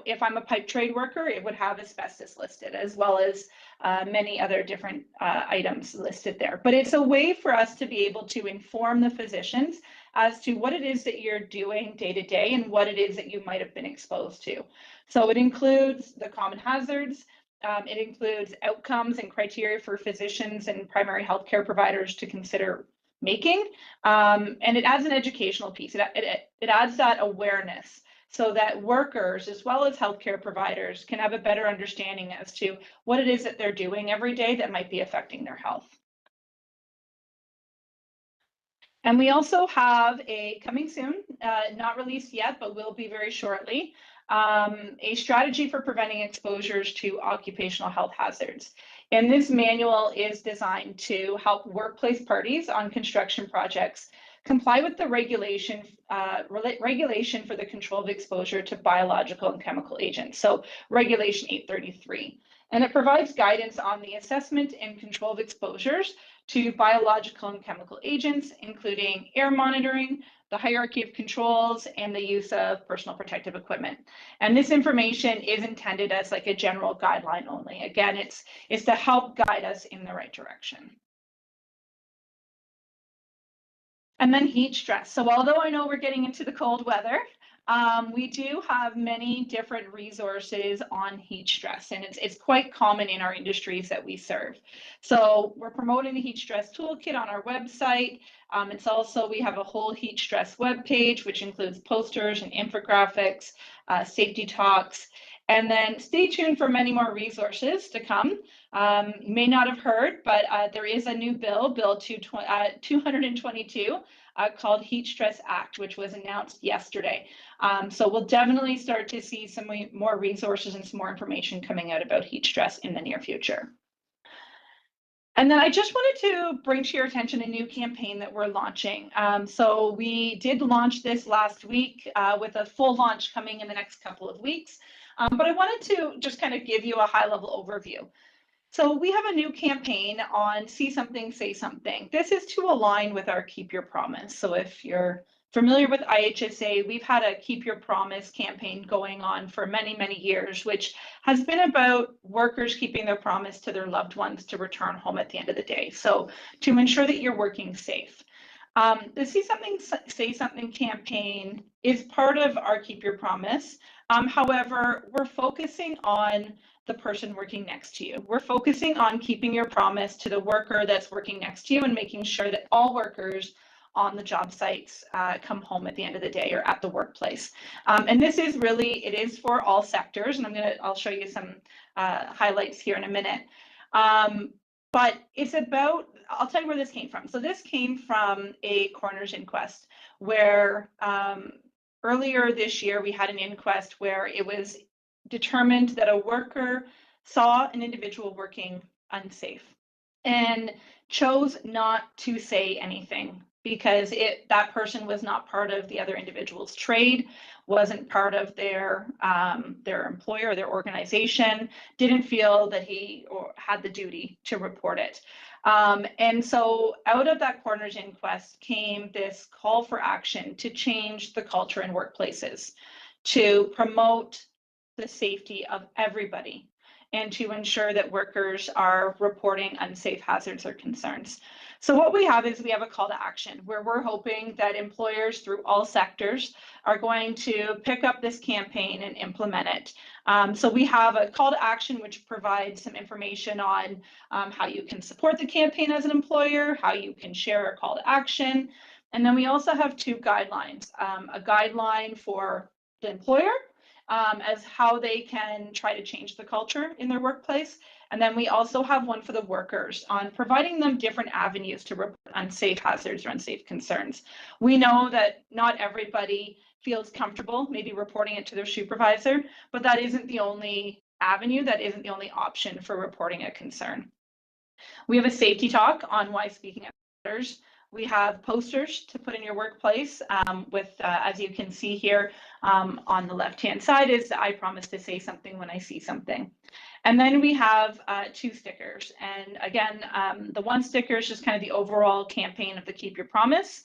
if I'm a pipe trade worker, it would have asbestos listed as well as many other different items listed there. But it's a way for us to be able to inform the physicians as to what it is that you're doing day to day and what it is that you might have been exposed to. So it includes the common hazards, it includes outcomes and criteria for physicians and primary healthcare providers to consider making, and it adds an educational piece. It adds that awareness so that workers as well as healthcare providers can have a better understanding as to what it is that they're doing every day that might be affecting their health. And we also have coming soon, not released yet, but will be very shortly, a strategy for preventing exposures to occupational health hazards. And this manual is designed to help workplace parties on construction projects comply with the regulation for the control of exposure to biological and chemical agents. So Regulation 833. And it provides guidance on the assessment and control of exposures to biological and chemical agents, including air monitoring, the hierarchy of controls, and the use of personal protective equipment. And this information is intended as like a general guideline only. Again, it's to help guide us in the right direction. And then heat stress. So although I know we're getting into the cold weather, we do have many different resources on heat stress, and it's quite common in our industries that we serve. So we're promoting the heat stress toolkit on our website. It's also, we have a whole heat stress webpage, which includes posters and infographics, safety talks, and then stay tuned for many more resources to come. You may not have heard, but there is a new bill, Bill 222, called Heat Stress Act, which was announced yesterday. So we'll definitely start to see some more resources and some more information coming out about heat stress in the near future. And then I just wanted to bring to your attention a new campaign that we're launching. So we did launch this last week with a full launch coming in the next couple of weeks. But I wanted to just kind of give you a high-level overview. So we have a new campaign on See Something, Say Something. This is to align with our Keep Your Promise. So if you're familiar with IHSA, we've had a Keep Your Promise campaign going on for many, many years, which has been about workers keeping their promise to their loved ones to return home at the end of the day. So to ensure that you're working safe. The See Something, Say Something campaign is part of our Keep Your Promise. However, we're focusing on the person working next to you. We're focusing on keeping your promise to the worker that's working next to you and making sure that all workers on the job sites come home at the end of the day or at the workplace. And this is really, it is for all sectors, and I'll show you some highlights here in a minute. But it's about, I'll tell you where this came from. So this came from a coroner's inquest where earlier this year we had an inquest where it was determined that a worker saw an individual working unsafe and chose not to say anything because that person was not part of the other individual's trade, wasn't part of their employer, their organization, didn't feel that he had the duty to report it. And so out of that coroner's inquest came this call for action to change the culture in workplaces, to promote the safety of everybody, and to ensure that workers are reporting unsafe hazards or concerns. So what we have is we have a call to action where we're hoping that employers through all sectors are going to pick up this campaign and implement it. So we have a call to action which provides some information on how you can support the campaign as an employer, how you can share a call to action. And then we also have two guidelines, a guideline for the employer as how they can try to change the culture in their workplace, And then we also have one for the workers on providing them different avenues to report unsafe hazards or unsafe concerns. We know that not everybody feels comfortable maybe reporting it to their supervisor, but that isn't the only avenue, that isn't the only option for reporting a concern. We have a safety talk on why speaking up matters. We have posters to put in your workplace with, as you can see here on the left-hand side, is I promise to say something when I see something. And then we have 2 stickers. And again, the one sticker is just kind of the overall campaign of the Keep Your Promise.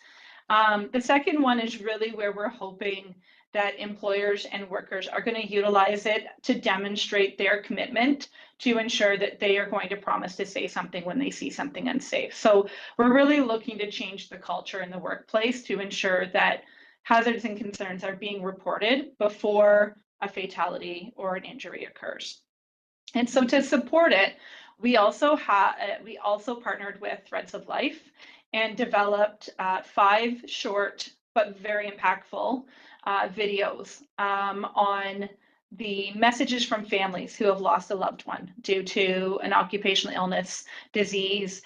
The second one is really where we're hoping that employers and workers are going to utilize it to demonstrate their commitment to ensure that they are going to promise to say something when they see something unsafe. So we're really looking to change the culture in the workplace to ensure that hazards and concerns are being reported before a fatality or an injury occurs. And so to support it, we also partnered with Threads of Life and developed 5 short but very impactful videos on the messages from families who have lost a loved one due to an occupational illness, disease,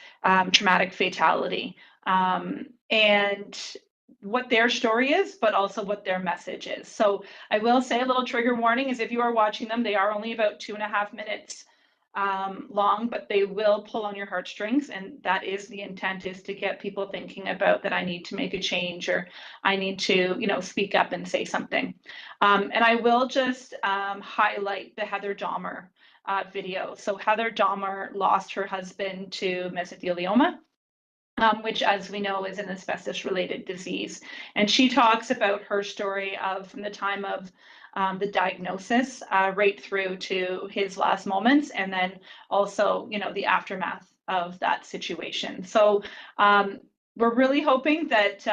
traumatic fatality, and what their story is, but also what their message is. So I will say a little trigger warning is if you are watching them, they are only about 2.5 minutes long, but they will pull on your heartstrings, and that is the intent, is to get people thinking about that I need to make a change, or I need to, you know, speak up and say something. And I will just highlight the Heather Dahmer video. So Heather Dahmer lost her husband to mesothelioma, which, as we know, is an asbestos-related disease. And she talks about her story of from the time of the diagnosis right through to his last moments, and then also, you know, the aftermath of that situation. So we're really hoping that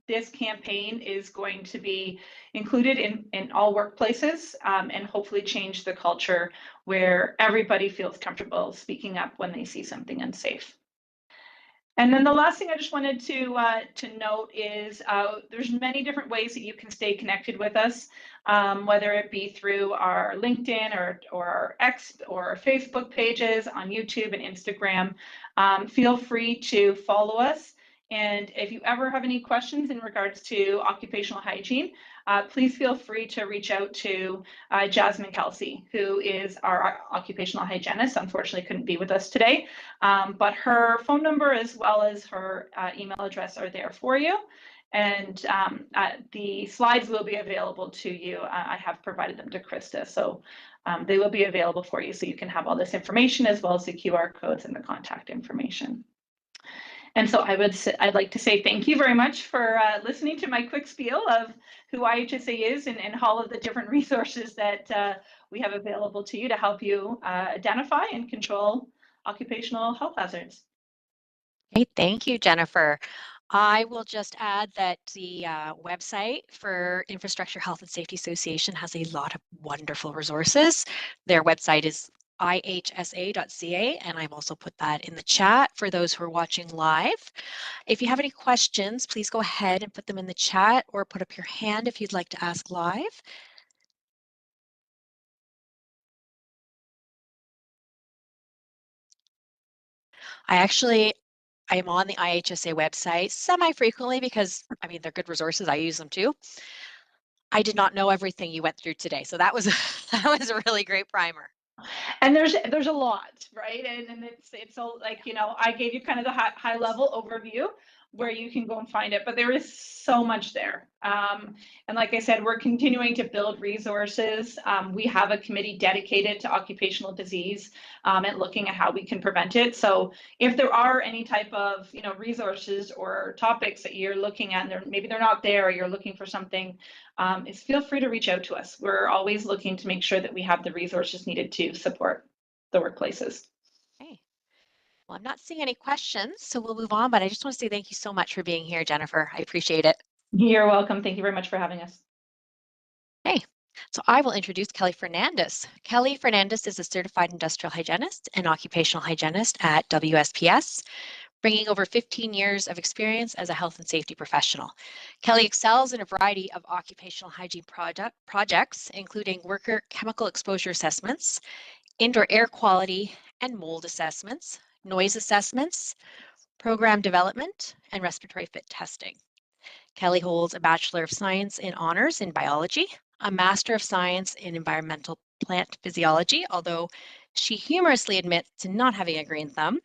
this campaign is going to be included in all workplaces and hopefully change the culture where everybody feels comfortable speaking up when they see something unsafe. And then the last thing I just wanted to note is there's many different ways that you can stay connected with us, whether it be through our LinkedIn or our X or our Facebook pages, on YouTube and Instagram. Feel free to follow us. And if you ever have any questions in regards to occupational hygiene, please feel free to reach out to Jasmine Kalsi, who is our occupational hygienist. Unfortunately, couldn't be with us today, but her phone number as well as her email address are there for you. And the slides will be available to you. I have provided them to Krista, so they will be available for you, so you can have all this information as well as the QR codes and the contact information. And so I'd like to say thank you very much for listening to my quick spiel of who IHSA is and all of the different resources that we have available to you to help you identify and control occupational health hazards. Okay, thank you, Jennifer. I will just add that the website for Infrastructure Health and Safety Association has a lot of wonderful resources. Their website is ihsa.ca, and I've also put that in the chat for those who are watching live. If you have any questions, please go ahead and put them in the chat or put up your hand if you'd like to ask live. I'm on the IHSA website semi-frequently because, I mean, they're good resources. I use them too. I did not know everything you went through today, so that was that was a really great primer. And there's a lot, right? And it's all like, you know, I gave you kind of the high level overview where you can go and find it, but there is so much there. And like I said, we're continuing to build resources. We have a committee dedicated to occupational disease and looking at how we can prevent it. So if there are any type of, you know, resources or topics that you're looking at, and maybe they're not there, or you're looking for something, is feel free to reach out to us. We're always looking to make sure that we have the resources needed to support the workplaces. Okay. Well, I'm not seeing any questions, so we'll move on, but I just want to say thank you so much for being here, Jennifer. I appreciate it. You're welcome. Thank you very much for having us. Okay, so I will introduce Kelly Fernandes. Kelly Fernandes is a certified industrial hygienist and occupational hygienist at WSPS, bringing over 15 years of experience as a health and safety professional. Kelly excels in a variety of occupational hygiene projects, including worker chemical exposure assessments, indoor air quality, and mold assessments, noise assessments, program development, and respiratory fit testing. Kelly holds a Bachelor of Science in Honors in Biology, a Master of Science in Environmental Plant Physiology, although she humorously admits to not having a green thumb,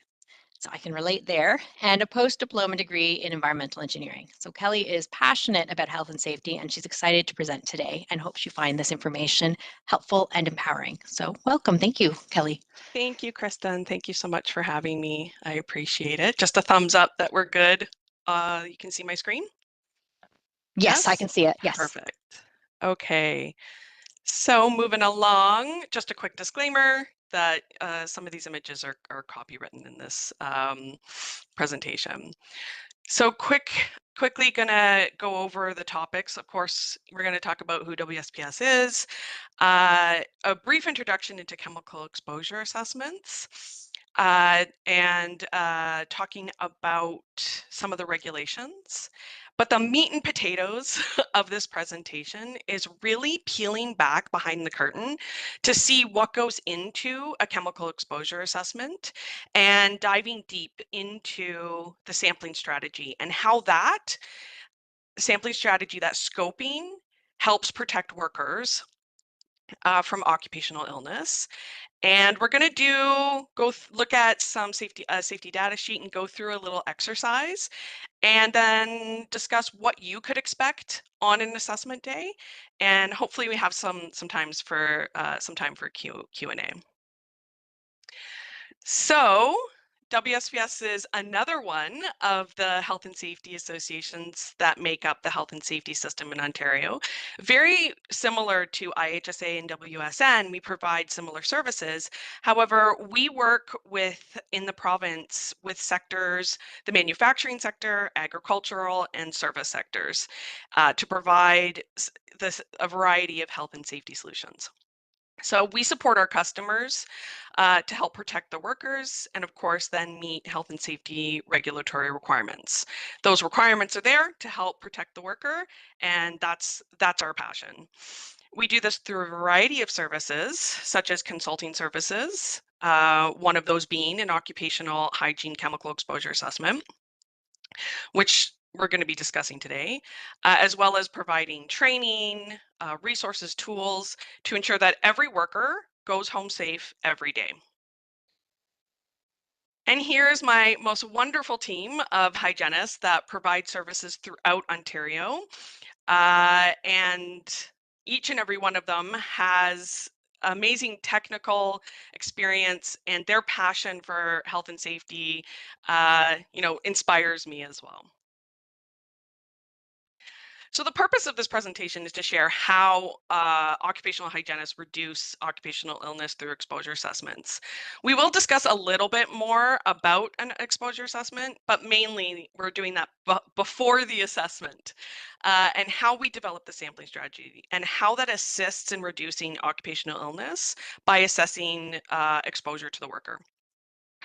so I can relate there, and a post-diploma degree in environmental engineering. So Kelly is passionate about health and safety, and she's excited to present today and hopes you find this information helpful and empowering. So welcome. Thank you, Kelly. Thank you, Kristen. Thank you so much for having me. I appreciate it. Just a thumbs up that we're good. You can see my screen? Yes, I can see it. Yes. Perfect. Okay. So moving along, just a quick disclaimer that some of these images are copywritten in this presentation. So quickly gonna go over the topics. Of course, we're gonna talk about who WSPS is, a brief introduction into chemical exposure assessments, and talking about some of the regulations. But the meat and potatoes of this presentation is really peeling back behind the curtain to see what goes into a chemical exposure assessment and diving deep into the sampling strategy and how that sampling strategy, that scoping, helps protect workers from occupational illness. And we're going to look at some safety data sheet and go through a little exercise, and then discuss what you could expect on an assessment day. And hopefully we have some time for Q&A. So WSPS is another one of the health and safety associations that make up the health and safety system in Ontario. Very similar to IHSA and WSN, we provide similar services. However, we work in the province with sectors, the manufacturing sector, agricultural, and service sectors to provide a variety of health and safety solutions. So we support our customers to help protect the workers and, of course, then meet health and safety regulatory requirements. Those requirements are there to help protect the worker, and that's our passion. We do this through a variety of services, such as consulting services, one of those being an occupational hygiene chemical exposure assessment, which we're going to be discussing today, as well as providing training, resources, tools to ensure that every worker goes home safe every day. And here's my most wonderful team of hygienists that provide services throughout Ontario. And each and every one of them has amazing technical experience, and their passion for health and safety, inspires me as well. So the purpose of this presentation is to share how occupational hygienists reduce occupational illness through exposure assessments. We will discuss a little bit more about an exposure assessment, but mainly we're doing that before the assessment, and how we develop the sampling strategy and how that assists in reducing occupational illness by assessing exposure to the worker.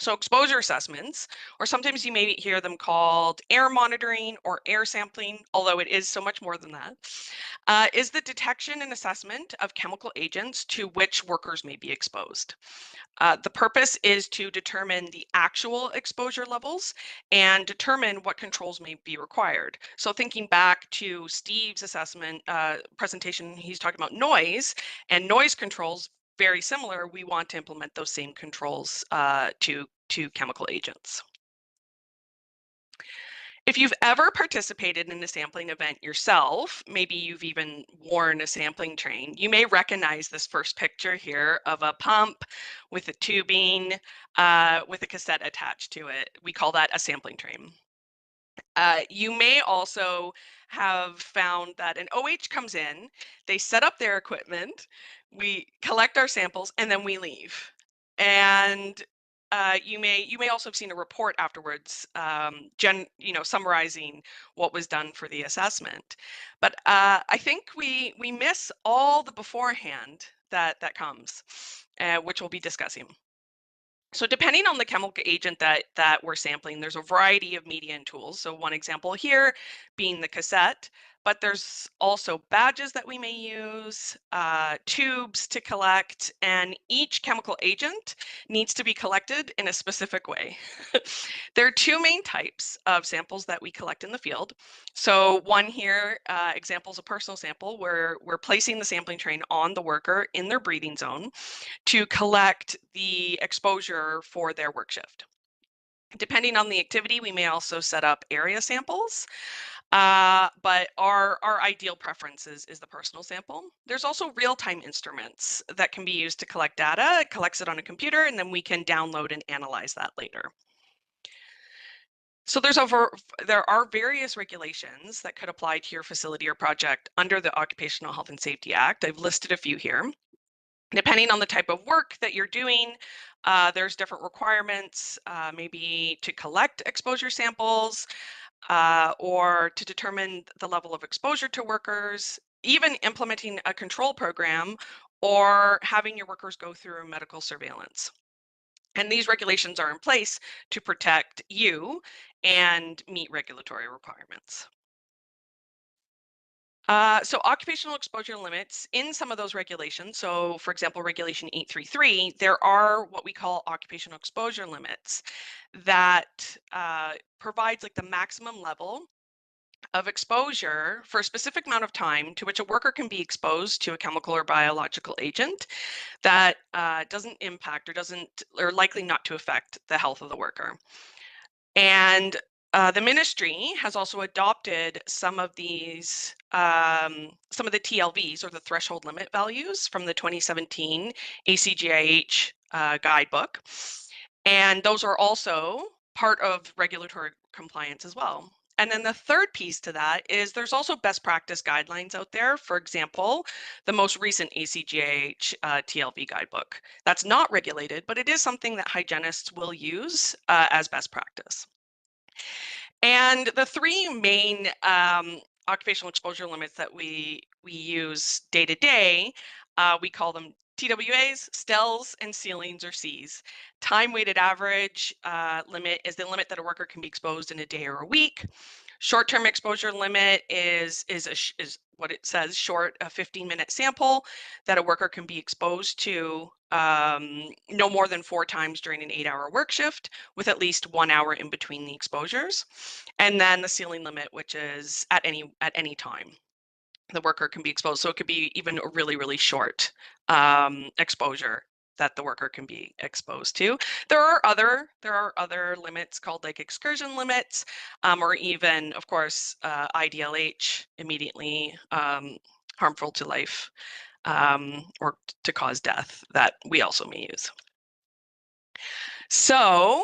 So exposure assessments, or sometimes you may hear them called air monitoring or air sampling, although it is so much more than that, is the detection and assessment of chemical agents to which workers may be exposed. The purpose is to determine the actual exposure levels and determine what controls may be required. So thinking back to Steve's assessment presentation, he's talking about noise and noise controls. Very similar, we want to implement those same controls to chemical agents. If you've ever participated in a sampling event yourself, maybe you've even worn a sampling train, you may recognize this first picture here of a pump with a tubing with a cassette attached to it. We call that a sampling train. You may also have found that an OH comes in, they set up their equipment, we collect our samples, and then we leave. And you may also have seen a report afterwards, summarizing what was done for the assessment. But I think we miss all the beforehand that comes, which we'll be discussing. So depending on the chemical agent that we're sampling, there's a variety of media and tools. So one example here being the cassette. but there's also badges that we may use, tubes to collect, and each chemical agent needs to be collected in a specific way. There are two main types of samples that we collect in the field. So one here, examples of personal sample, where we're placing the sampling train on the worker in their breathing zone to collect the exposure for their work shift. Depending on the activity, we may also set up area samples, but our ideal preference is the personal sample. There's also real-time instruments that can be used to collect data. It collects it on a computer, and then we can download and analyze that later. So there are various regulations that could apply to your facility or project under the Occupational Health and Safety Act. I've listed a few here. Depending on the type of work that you're doing, there's different requirements, maybe to collect exposure samples or to determine the level of exposure to workers, even implementing a control program or having your workers go through medical surveillance. And these regulations are in place to protect you and meet regulatory requirements. So occupational exposure limits in some of those regulations. So for example, regulation 833, there are what we call occupational exposure limits that provides like the maximum level of exposure for a specific amount of time to which a worker can be exposed to a chemical or biological agent that doesn't impact or likely not to affect the health of the worker. And the ministry has also adopted some of these, some of the TLVs or the threshold limit values from the 2017 ACGIH guidebook. And those are also part of regulatory compliance as well. And then the third piece to that is there's also best practice guidelines out there. For example, the most recent ACGIH TLV guidebook. That's not regulated, but it is something that hygienists will use as best practice. And the three main occupational exposure limits that we use day to day, we call them TWAs, STELs, and ceilings or Cs. Time weighted average limit is the limit that a worker can be exposed in a day or a week. Short-term exposure limit is what it says, short, a 15-minute sample that a worker can be exposed to no more than 4 times during an 8-hour work shift with at least 1 hour in between the exposures. And then the ceiling limit, which is at any time the worker can be exposed. So it could be even a really, really short exposure that the worker can be exposed to. There are other limits called like excursion limits, or even, of course, IDLH, immediately harmful to life or to cause death, that we also may use. So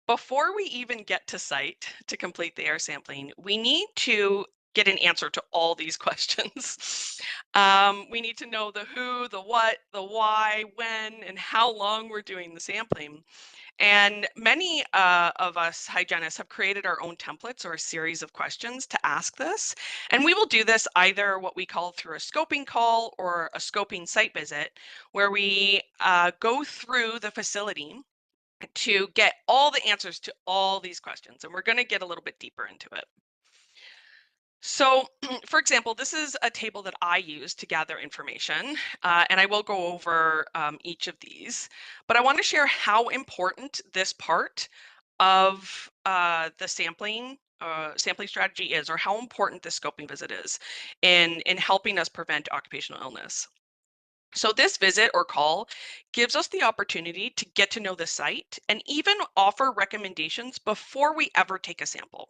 before we even get to site to complete the air sampling, we need to get an answer to all these questions. We need to know the who, the what, the why, when, and how long we're doing the sampling. And many of us hygienists have created our own templates or a series of questions to ask this. And we will do this either what we call through a scoping call or a scoping site visit, where we go through the facility to get all the answers to all these questions. And we're going to get a little bit deeper into it. So, for example, this is a table that I use to gather information, and I will go over each of these, but I want to share how important this part of the sampling strategy is, or how important this scoping visit is in helping us prevent occupational illness. So this visit or call gives us the opportunity to get to know the site and even offer recommendations before we ever take a sample.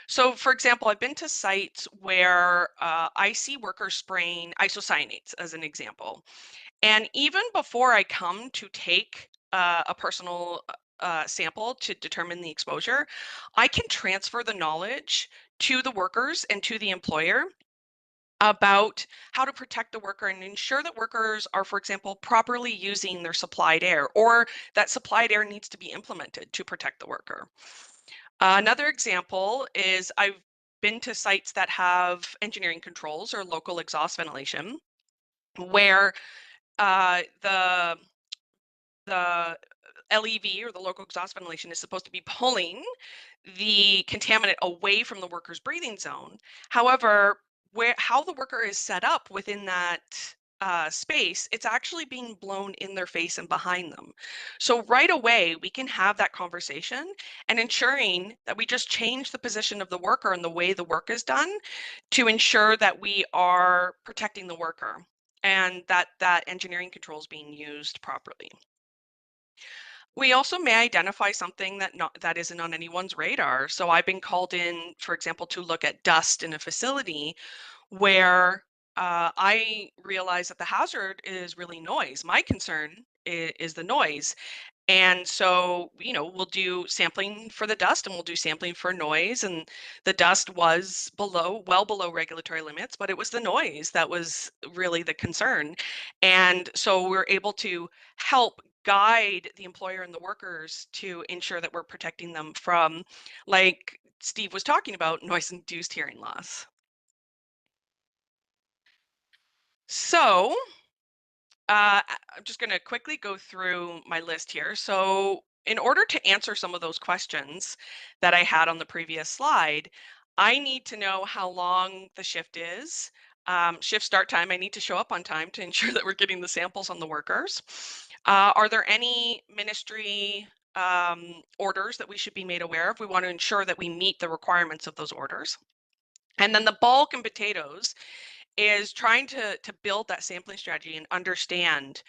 So for example, I've been to sites where I see workers spraying isocyanates as an example. And even before I come to take a personal sample to determine the exposure, I can transfer the knowledge to the workers and to the employer about how to protect the worker and ensure that workers are, for example, properly using their supplied air, or that supplied air needs to be implemented to protect the worker. Another example is I've been to sites that have engineering controls or local exhaust ventilation, where the LEV or the local exhaust ventilation is supposed to be pulling the contaminant away from the worker's breathing zone. However, how the worker is set up within that space, it's actually being blown in their face and behind them. So right away, we can have that conversation and ensuring that we just change the position of the worker and the way the work is done to ensure that we are protecting the worker and that engineering control is being used properly. We also may identify something that isn't on anyone's radar. So I've been called in, for example, to look at dust in a facility where I realize that the hazard is really noise. My concern is the noise. And so, we'll do sampling for the dust and we'll do sampling for noise. And the dust was well below regulatory limits, but it was the noise that was really the concern. And so we're able to help guide the employer and the workers to ensure that we're protecting them from, like Steve was talking about, noise-induced hearing loss. So I'm just going to quickly go through my list here. So in order to answer some of those questions that I had on the previous slide, I need to know how long the shift is. Shift start time, I need to show up on time to ensure that we're getting the samples on the workers. Are there any ministry orders that we should be made aware of? We want to ensure that we meet the requirements of those orders. And then the bulk and potatoes is trying to build that sampling strategy and understand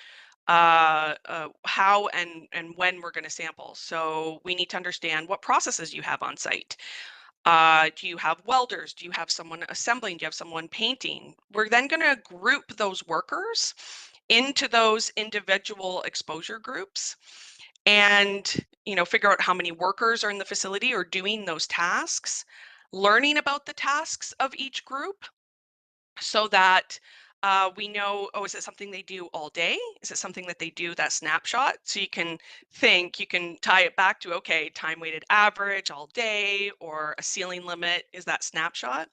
how and when we're going to sample. So we need to understand what processes you have on site. Do you have welders? Do you have someone assembling? Do you have someone painting? We're then going to group those workers into those individual exposure groups and figure out how many workers are in the facility or doing those tasks, learning about the tasks of each group so that we know, oh, is it something they do all day? Is it something that they do that snapshot? So you can tie it back to, okay, time weighted average all day or a ceiling limit is that snapshot.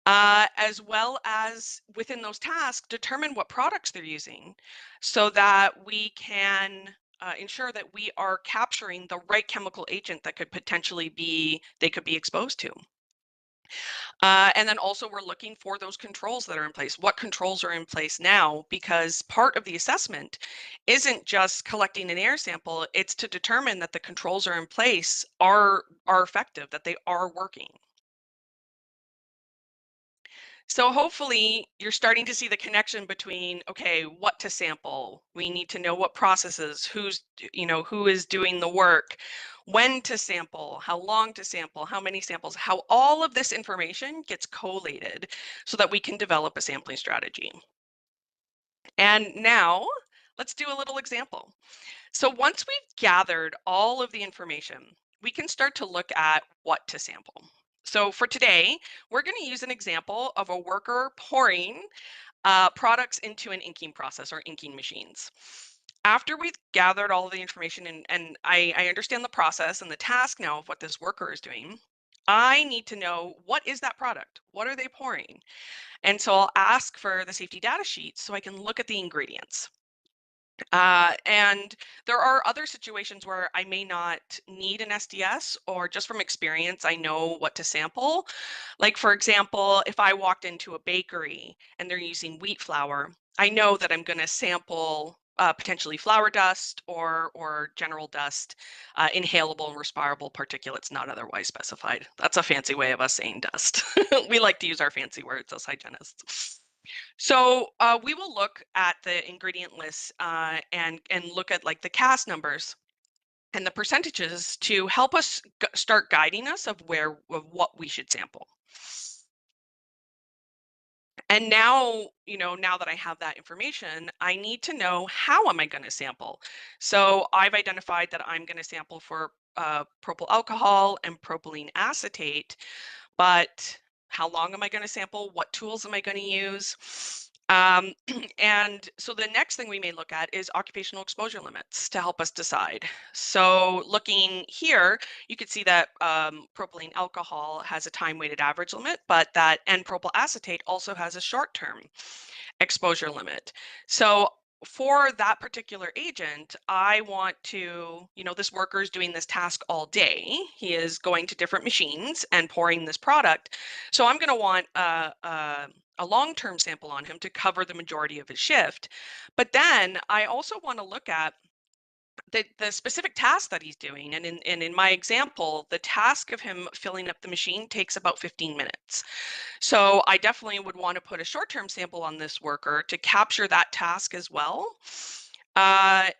As well as within those tasks, determine what products they're using so that we can ensure that we are capturing the right chemical agent that could potentially they could be exposed to. And then also we're looking for those controls that are in place. What controls are in place now? Because part of the assessment isn't just collecting an air sample, it's to determine that the controls are in place are effective, that they are working. So hopefully you're starting to see the connection between, okay, what to sample. We need to know what processes, who is doing the work, when to sample, how long to sample, how many samples, how all of this information gets collated so that we can develop a sampling strategy. And now let's do a little example. So once we've gathered all of the information, we can start to look at what to sample. So for today, we're going to use an example of a worker pouring products into an inking process or inking machines. After we've gathered all of the information and I understand the process and the task now of what this worker is doing, I need to know, what is that product? What are they pouring? And so I'll ask for the safety data sheet so I can look at the ingredients. And there are other situations where I may not need an SDS, or just from experience, I know what to sample. Like, for example, if I walked into a bakery and they're using wheat flour, I know that I'm going to sample potentially flour dust or general dust, inhalable and respirable particulates not otherwise specified. That's a fancy way of us saying dust. We like to use our fancy words as hygienists. So we will look at the ingredient lists and look at like the CAS numbers and the percentages to help us start guiding us of what we should sample. And now, now that I have that information, I need to know, how am I going to sample? So I've identified that I'm going to sample for propyl alcohol and propylene acetate, but how long am I going to sample? What tools am I going to use? And so the next thing we may look at is occupational exposure limits to help us decide. So looking here, you can see that propylene alcohol has a time-weighted average limit, but that N-propyl acetate also has a short-term exposure limit. So for that particular agent, I want to, this worker is doing this task all day. He is going to different machines and pouring this product. So I'm going to want a long-term sample on him to cover the majority of his shift. But then I also want to look at the specific task that he's doing. And in my example, the task of him filling up the machine takes about 15 minutes. So I definitely would want to put a short-term sample on this worker to capture that task as well. And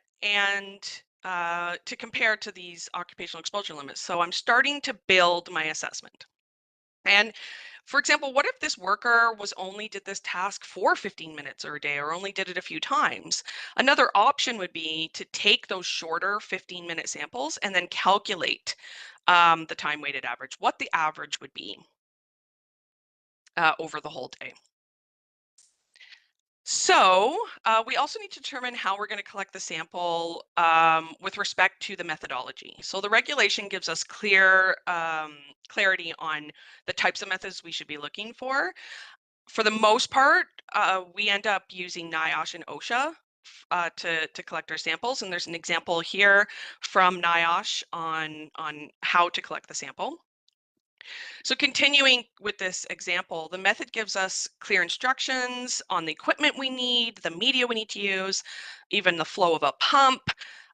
to compare to these occupational exposure limits. So I'm starting to build my assessment. And for example, what if this worker did this task for 15 minutes or a day, or only did it a few times? Another option would be to take those shorter 15-minute samples and then calculate the time weighted average, what the average would be over the whole day. So we also need to determine how we're going to collect the sample with respect to the methodology. So the regulation gives us clear clarity on the types of methods we should be looking for. For the most part, we end up using NIOSH and OSHA to collect our samples. And there's an example here from NIOSH on how to collect the sample. So continuing with this example, the method gives us clear instructions on the equipment we need, the media we need to use, even the flow of a pump,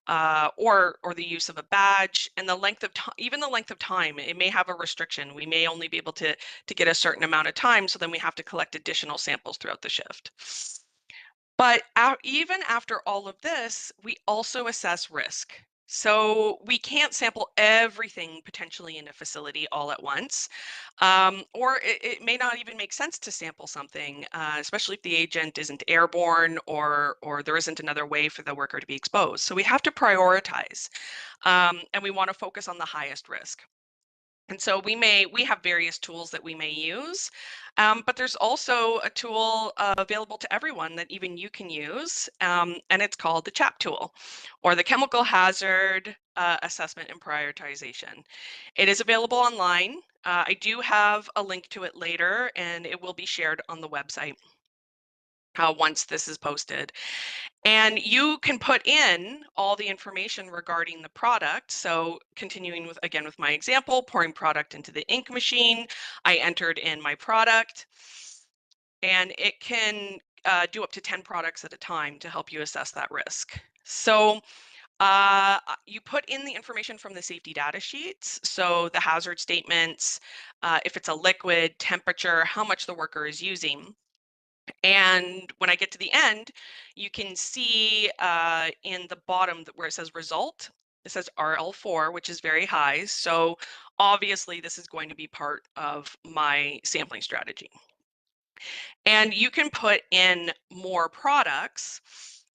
or the use of a badge, and the length of time. Even the length of time, it may have a restriction. We may only be able to get a certain amount of time, so then we have to collect additional samples throughout the shift. But even after all of this, we also assess risk. So we can't sample everything potentially in a facility all at once, or it may not even make sense to sample something, especially if the agent isn't airborne or there isn't another way for the worker to be exposed. So we have to prioritize, and we want to focus on the highest risk. And so we have various tools that we may use, but there's also a tool available to everyone that even you can use, and it's called the CHAP tool, or the Chemical Hazard Assessment and Prioritization. It is available online. I do have a link to it later, and it will be shared on the website once this is posted. And you can put in all the information regarding the product. So continuing with my example, pouring product into the ink machine, I entered in my product, and it can do up to 10 products at a time to help you assess that risk. So you put in the information from the safety data sheets, so the hazard statements, if it's a liquid, temperature, how much the worker is using. And when I get to the end, you can see in the bottom where it says result, it says RL4, which is very high. So obviously this is going to be part of my sampling strategy. And you can put in more products.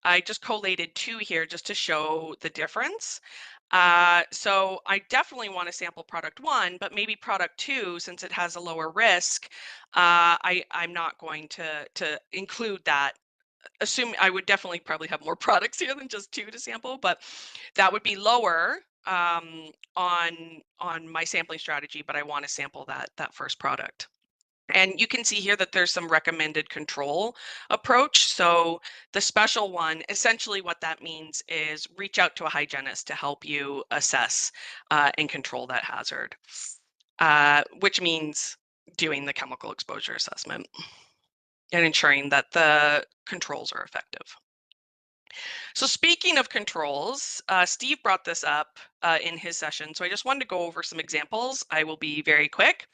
I just collated 2 here just to show the difference. So I definitely want to sample product 1, but maybe product 2, since it has a lower risk, I'm not going to include that. Assume I would definitely probably have more products here than just 2 to sample, but that would be lower on my sampling strategy, but I want to sample that first product. And you can see here that there's some recommended control approach. So the special one, essentially what that means is reach out to a hygienist to help you assess and control that hazard, which means doing the chemical exposure assessment and ensuring that the controls are effective. So speaking of controls, Steve brought this up in his session. So I just wanted to go over some examples. I will be very quick.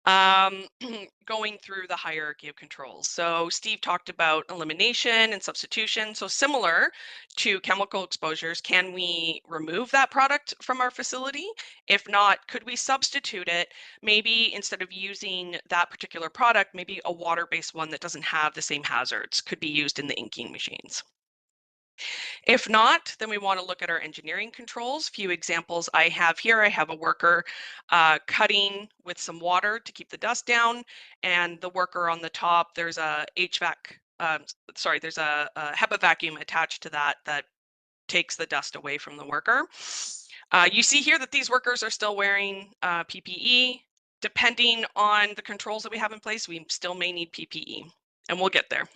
Going through the hierarchy of controls. So Steve talked about elimination and substitution. So similar to chemical exposures, can we remove that product from our facility? If not, could we substitute it? Maybe instead of using that particular product, maybe a water-based one that doesn't have the same hazards could be used in the inking machines. If not, then we want to look at our engineering controls. Few examples I have here. I have a worker cutting with some water to keep the dust down, and the worker on the top, there's a HVAC, there's a HEPA vacuum attached to that takes the dust away from the worker. You see here that these workers are still wearing PPE. Depending on the controls that we have in place, we still may need PPE. and we'll get there.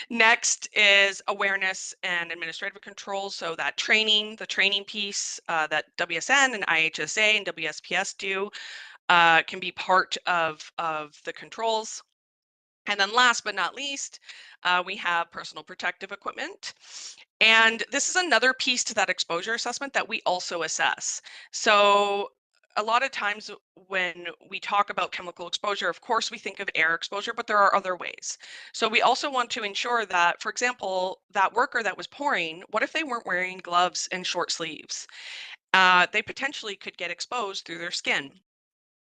Next is awareness and administrative controls. So that training, the training piece that WSN and IHSA and WSPS do can be part of the controls. And then last but not least, we have personal protective equipment. And this is another piece to that exposure assessment that we also assess. So a lot of times when we talk about chemical exposure, of course, we think of air exposure, but there are other ways. So we also want to ensure that, for example, that worker that was pouring, what if they weren't wearing gloves and short sleeves? They potentially could get exposed through their skin.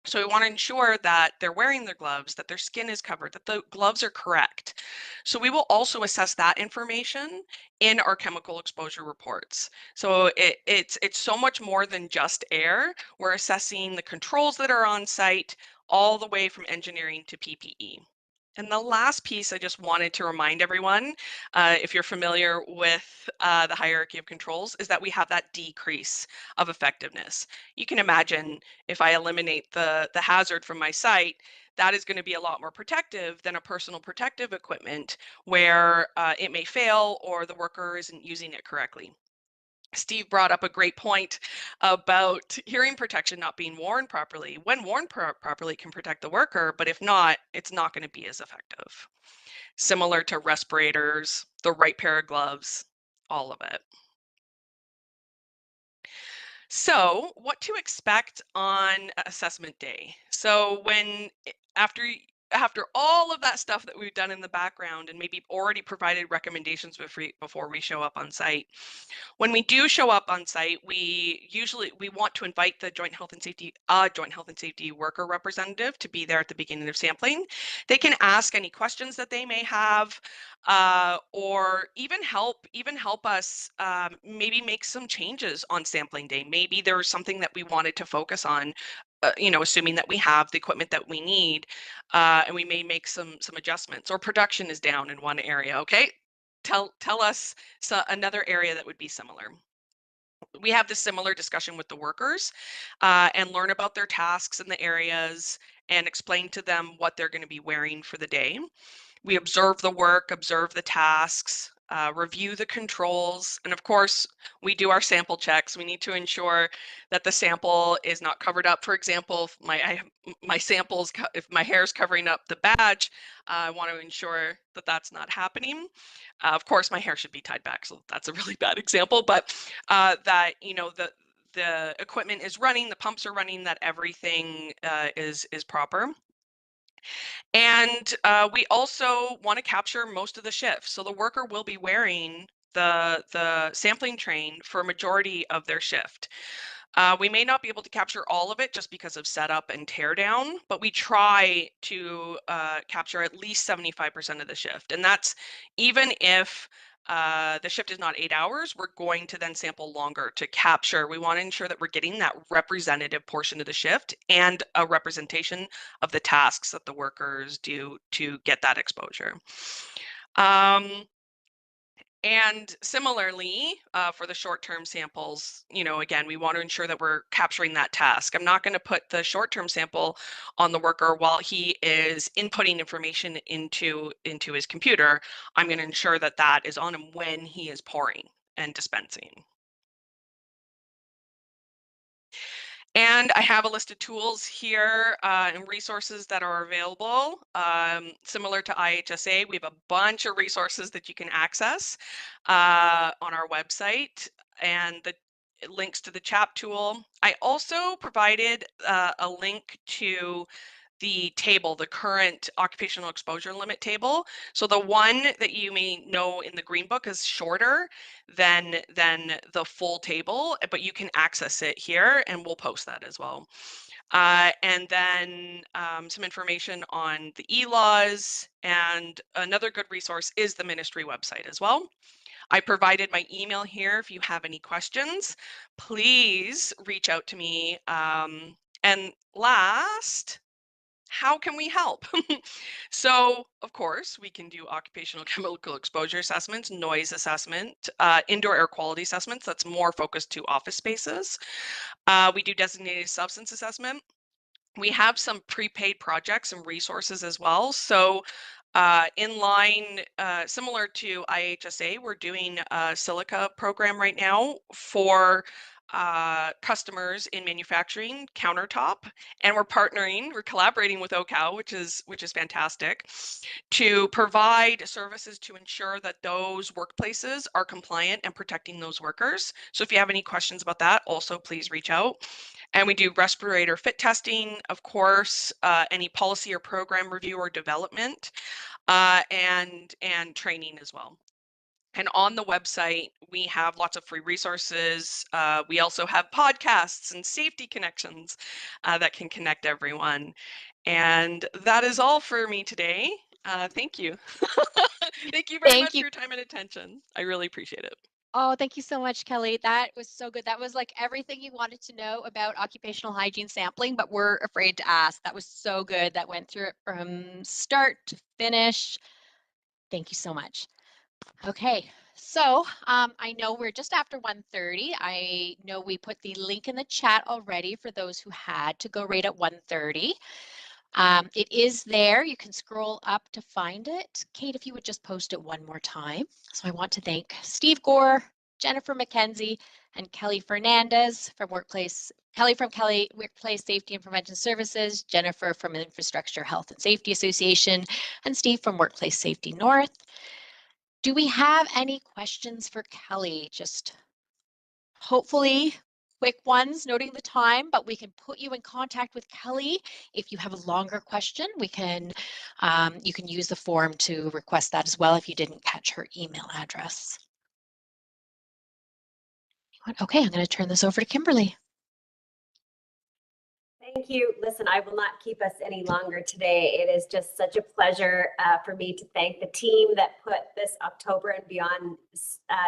So we want to ensure that they're wearing their gloves, that their skin is covered, that the gloves are correct. So we will also assess that information in our chemical exposure reports. So it's so much more than just air. We're assessing the controls that are on site all the way from engineering to PPE. And the last piece I just wanted to remind everyone, if you're familiar with the hierarchy of controls, is that we have that decrease of effectiveness. You can imagine if I eliminate the hazard from my site, that is going to be a lot more protective than a personal protective equipment where it may fail or the worker isn't using it correctly. Steve brought up a great point about hearing protection not being worn properly. When worn properly, it can protect the worker, but if not, it's not going to be as effective. Similar to respirators, the right pair of gloves, all of it. So, what to expect on assessment day? So, after all of that stuff that we've done in the background and maybe already provided recommendations before we show up on site, when we do show up on site, we want to invite the joint health and safety worker representative to be there at the beginning of sampling. They can ask any questions that they may have, or even help us maybe make some changes on sampling day. Maybe there's something that we wanted to focus on, assuming that we have the equipment that we need, and we may make some adjustments, or production is down in one area. Okay, tell us another area that would be similar. We have this similar discussion with the workers and learn about their tasks in the areas and explain to them what they're going to be wearing for the day. We observe the work, observe the tasks, review the controls, and of course, we do our sample checks. We need to ensure that the sample is not covered up. For example, if my hair is covering up the badge, I want to ensure that that's not happening. Of course, my hair should be tied back, so that's a really bad example, but that, the equipment is running, the pumps are running, that everything is proper. And we also want to capture most of the shifts. So the worker will be wearing the sampling train for a majority of their shift. We may not be able to capture all of it just because of setup and teardown, but we try to capture at least 75% of the shift. And that's even if the shift is not 8 hours, we're going to then sample longer to capture. We want to ensure that we're getting that representative portion of the shift and a representation of the tasks that the workers do to get that exposure. And similarly, for the short-term samples, again, we want to ensure that we're capturing that task. I'm not going to put the short-term sample on the worker while he is inputting information into his computer. I'm going to ensure that that is on him when he is pouring and dispensing. And I have a list of tools here and resources that are available. Similar to IHSA, we have a bunch of resources that you can access on our website, and the links to the CHAP tool. I also provided a link to the table, the current occupational exposure limit table. So the one that you may know in the green book is shorter than the full table, but you can access it here, and we'll post that as well. And then some information on the e-laws, and another good resource is the ministry website as well. I provided my email here. If you have any questions, please reach out to me. And last, how can we help? So, of course, we can do occupational chemical exposure assessments, noise assessment, indoor air quality assessments. That's more focused to office spaces. We do designated substance assessment. We have some prepaid projects and resources as well. So In line, similar to IHSA, we're doing a silica program right now for customers in manufacturing countertop, and we're collaborating with OCal, which is fantastic, to provide services to ensure that those workplaces are compliant and protecting those workers. So if you have any questions about that, also please reach out. And we do respirator fit testing, of course, any policy or program review or development, and training as well. And on the website, we have lots of free resources. We also have podcasts and safety connections that can connect everyone. And that is all for me today. Thank you. Thank you very much for your time and attention. I really appreciate it. Oh, thank you so much, Kelly. That was so good. That was like everything you wanted to know about occupational hygiene sampling, but we're afraid to ask. That was so good. That went through it from start to finish. Thank you so much. Okay, so I know we're just after 1:30. I know we put the link in the chat already for those who had to go right at 1:30. It is there. You can scroll up to find it. Kate, if you would just post it one more time. So I want to thank Steve Gore, Jennifer McKenzie, and Kelly Fernandes from Kelly Workplace Safety and Prevention Services, Jennifer from Infrastructure Health and Safety Association, and Steve from Workplace Safety North. Do we have any questions for Kelly? Just hopefully quick ones, noting the time, but we can put you in contact with Kelly. If you have a longer question, you can use the form to request that as well if you didn't catch her email address. Okay, I'm going to turn this over to Kimberly. Thank you. Listen, I will not keep us any longer today. It is just such a pleasure for me to thank the team that put this October and Beyond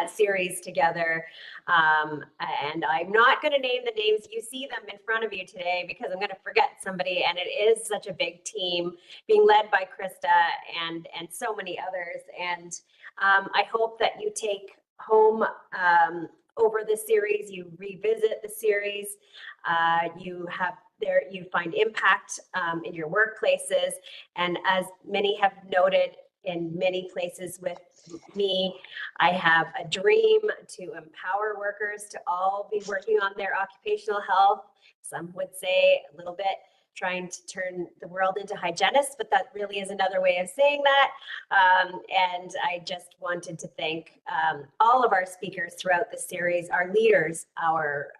series together. And I'm not going to name the names. You see them in front of you today because I'm going to forget somebody. And it is such a big team being led by Krista and so many others. And I hope that you take home over the series, you revisit the series, you find impact in your workplaces. And as many have noted in many places with me, I have a dream to empower workers to all be working on their occupational health. Some would say a little bit trying to turn the world into hygienists, but that really is another way of saying that. And I just wanted to thank all of our speakers throughout the series, our leaders, our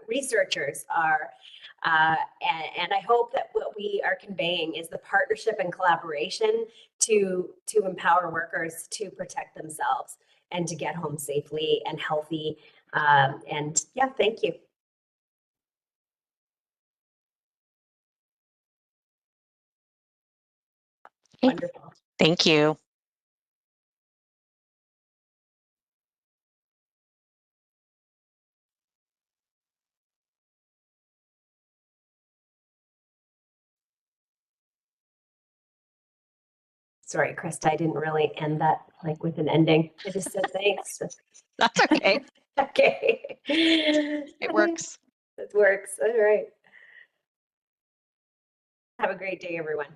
researchers, and I hope that what we are conveying is the partnership and collaboration to empower workers to protect themselves and to get home safely and healthy. And yeah, thank you. Wonderful. Thank you. Sorry, Krista, I didn't really end that like with an ending. I just said thanks. That's okay. Okay. It works. It works. All right. Have a great day, everyone.